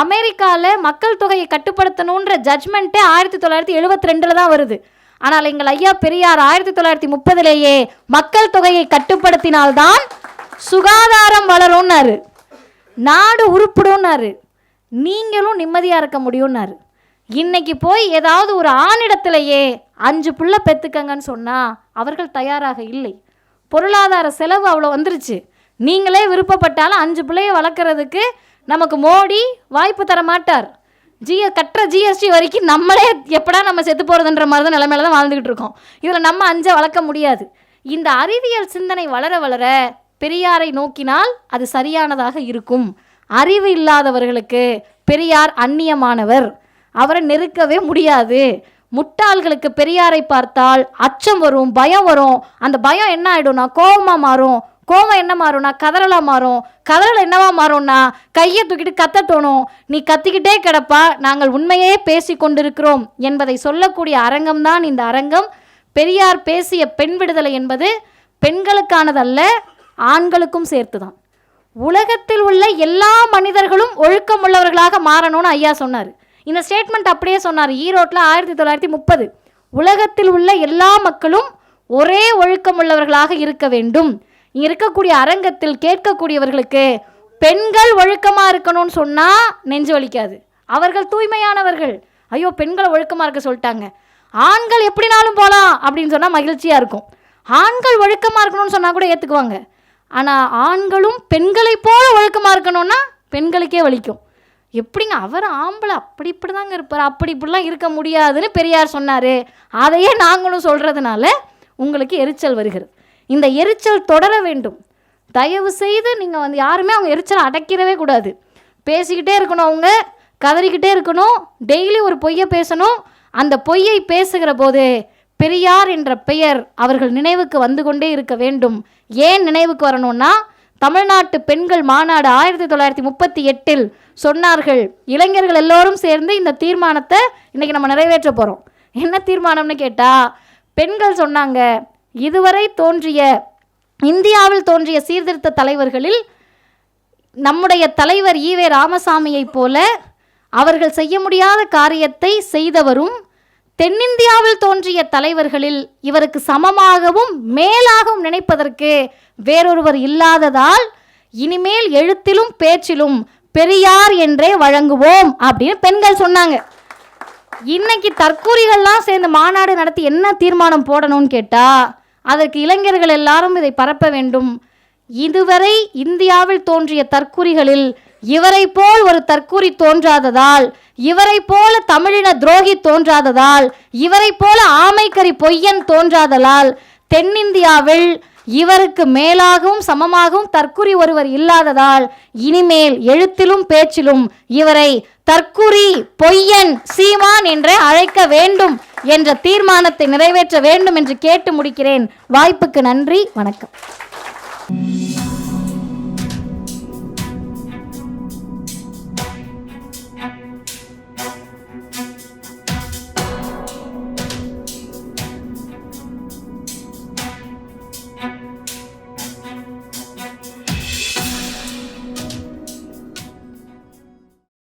S1: அமெரிக்காவில் மக்கள் தொகையை கட்டுப்படுத்தணுன்ற ஜட்ஜ்மெண்ட்டே 1972 தான் வருது. ஆனால் எங்கள் ஐயா பெரியார் 1930லேயே மக்கள் தொகையை கட்டுப்படுத்தினால்தான் சுகாதாரம் வளரும்னாரு, நாடு உருப்பிடும்னாரு, நீங்களும் நிம்மதியாக இருக்க முடியும்னாரு. இன்னைக்கு போய் ஏதாவது ஒரு ஆணிடத்திலேயே 5 பிள்ளை பெற்றுக்கங்கன்னு சொன்னால் அவர்கள் தயாராக இல்லை. பொருளாதார செலவு அவ்வளோ வந்துருச்சு. நீங்களே விருப்பப்பட்டாலும் 5 பிள்ளையை வளர்க்குறதுக்கு நமக்கு மோடி வாய்ப்பு தர மாட்டார். கட்டுற ஜிஎஸ்டி வரைக்கும் நம்மளே எப்படா நம்ம செத்து போகிறதுன்ற மாதிரி தான் நிலைமையில தான் வாழ்ந்துக்கிட்டு இருக்கோம். இதில் நம்ம 5 வளர்க்க முடியாது. இந்த அறிவியல் சிந்தனை வளர வளர பெரியாரை நோக்கினால் அது சரியானதாக இருக்கும். அறிவு இல்லாதவர்களுக்கு பெரியார் அந்நியமானவர், அவரை நெருக்கவே முடியாது. முட்டாள்களுக்கு பெரியாரை பார்த்தால் அச்சம் வரும், பயம் வரும். அந்த பயம் என்ன ஆகிடும்னா கோபமாக மாறும், கோபம் என்ன மாறும்னா கதறலாக மாறும், கதறல் என்னவா மாறும்னா கையை தூக்கிட்டு கத்த தோணும். நீ கத்திக்கிட்டே கிடப்பா, நாங்கள் உண்மையே பேசி கொண்டிருக்கிறோம் என்பதை சொல்லக்கூடிய அரங்கம்தான் இந்த அரங்கம். பெரியார் பேசிய பெண் விடுதலை என்பது பெண்களுக்கானதல்ல, ஆண்களுக்கும் சேர்த்து தான். உலகத்தில் உள்ள எல்லா மனிதர்களும் ஒழுக்கம் உள்ளவர்களாக மாறணும்னு ஐயா சொன்னார். இந்த ஸ்டேட்மெண்ட் அப்படியே சொன்னார் ஈரோட்டில் 1930. உலகத்தில் உள்ள எல்லா மக்களும் ஒரே ஒழுக்கம் உள்ளவர்களாக இருக்க வேண்டும். இங்கே இருக்கக்கூடிய அரங்கத்தில் கேட்கக்கூடியவர்களுக்கு பெண்கள் ஒழுக்கமாக இருக்கணும்னு சொன்னால் நெஞ்சு வலிக்காது. அவர்கள் தூய்மையானவர்கள். ஐயோ பெண்களை ஒழுக்கமாக இருக்க சொல்லிட்டாங்க, ஆண்கள் எப்படினாலும் போகலாம் அப்படின்னு சொன்னால் மகிழ்ச்சியாக இருக்கும். ஆண்கள் ஒழுக்கமாக இருக்கணும்னு சொன்னால் கூட ஏற்றுக்குவாங்க. ஆனால் ஆண்களும் பெண்களை போல ஒழுக்கமாக இருக்கணும்னா பெண்களுக்கே வலிக்கும். எப்படிங்க அவர் ஆம்பளை அப்படி இப்படி தாங்க இருப்பார், அப்படி இப்படிலாம் இருக்க முடியாதுன்னு பெரியார் சொன்னார். அதையே நாங்களும் சொல்கிறதுனால உங்களுக்கு எரிச்சல் வருகிறது. இந்த எரிச்சல் தொடர வேண்டும். தயவு செய்து நீங்கள் யாருமே அவங்க எரிச்சலை அடக்கிடவே கூடாது. பேசிக்கிட்டே இருக்கணும், அவங்க கதறிக்கிட்டே இருக்கணும், டெய்லி ஒரு பொய்யை பேசணும். அந்த பொய்யை பேசுகிற போது பெரியார் என்ற பெயர் அவர்கள் நினைவுக்கு வந்து கொண்டே இருக்க வேண்டும். ஏன் நினைவுக்கு வரணும்னா, தமிழ்நாட்டு பெண்கள் மாநாடு 1938 சொன்னார்கள். இளைஞர்கள் எல்லோரும் சேர்ந்து இந்த தீர்மானத்தை இன்றைக்கி நம்ம நிறைவேற்ற போகிறோம். என்ன தீர்மானம்னு கேட்டால், பெண்கள் சொன்னாங்க, இதுவரை தோன்றிய இந்தியாவில் தோன்றிய சீர்திருத்த தலைவர்களில் நம்முடைய தலைவர் ஈவே ராமசாமியை போல அவர்கள் செய்ய முடியாத காரியத்தை செய்தவரும், தென்னிந்தியாவில் தோன்றிய தலைவர்களில் இவருக்கு சமமாகவும் மேலாகவும் நினைப்பதற்கு வேறொருவர் இல்லாததால் இனிமேல் எழுத்திலும் பேச்சிலும் பெரியார் என்றே வழங்குவோம் அப்படின்னு பெண்கள் சொன்னாங்க. இன்னைக்கு தற்கூரிகள்லாம் சேர்ந்து மாநாடு நடத்தி என்ன தீர்மானம் போடணும்னு கேட்டா, அதற்கு இளைஞர்கள் எல்லாரும் இதை பரப்ப வேண்டும். இதுவரை இந்தியாவில் தோன்றிய தற்கூரிகளில் இவரை போல் ஒரு தற்கூரி தோன்றாததால், இவரை போல தமிழின துரோகி தோன்றாததால், இவரை போல ஆமைக்கறி பொய்யன் தோன்றாததால், தென்னிந்தியாவில் இவருக்கு மேலாகவும் சமமாகவும் தற்குறி ஒருவர் இல்லாததால் இனிமேல் எழுத்திலும் பேச்சிலும் இவரை தற்குறி பொய்யன் சீமான் என்றே அழைக்க வேண்டும் என்ற தீர்மானத்தை நிறைவேற்ற வேண்டும் என்று கேட்டு முடிக்கிறேன். வாய்ப்புக்கு நன்றி. வணக்கம்.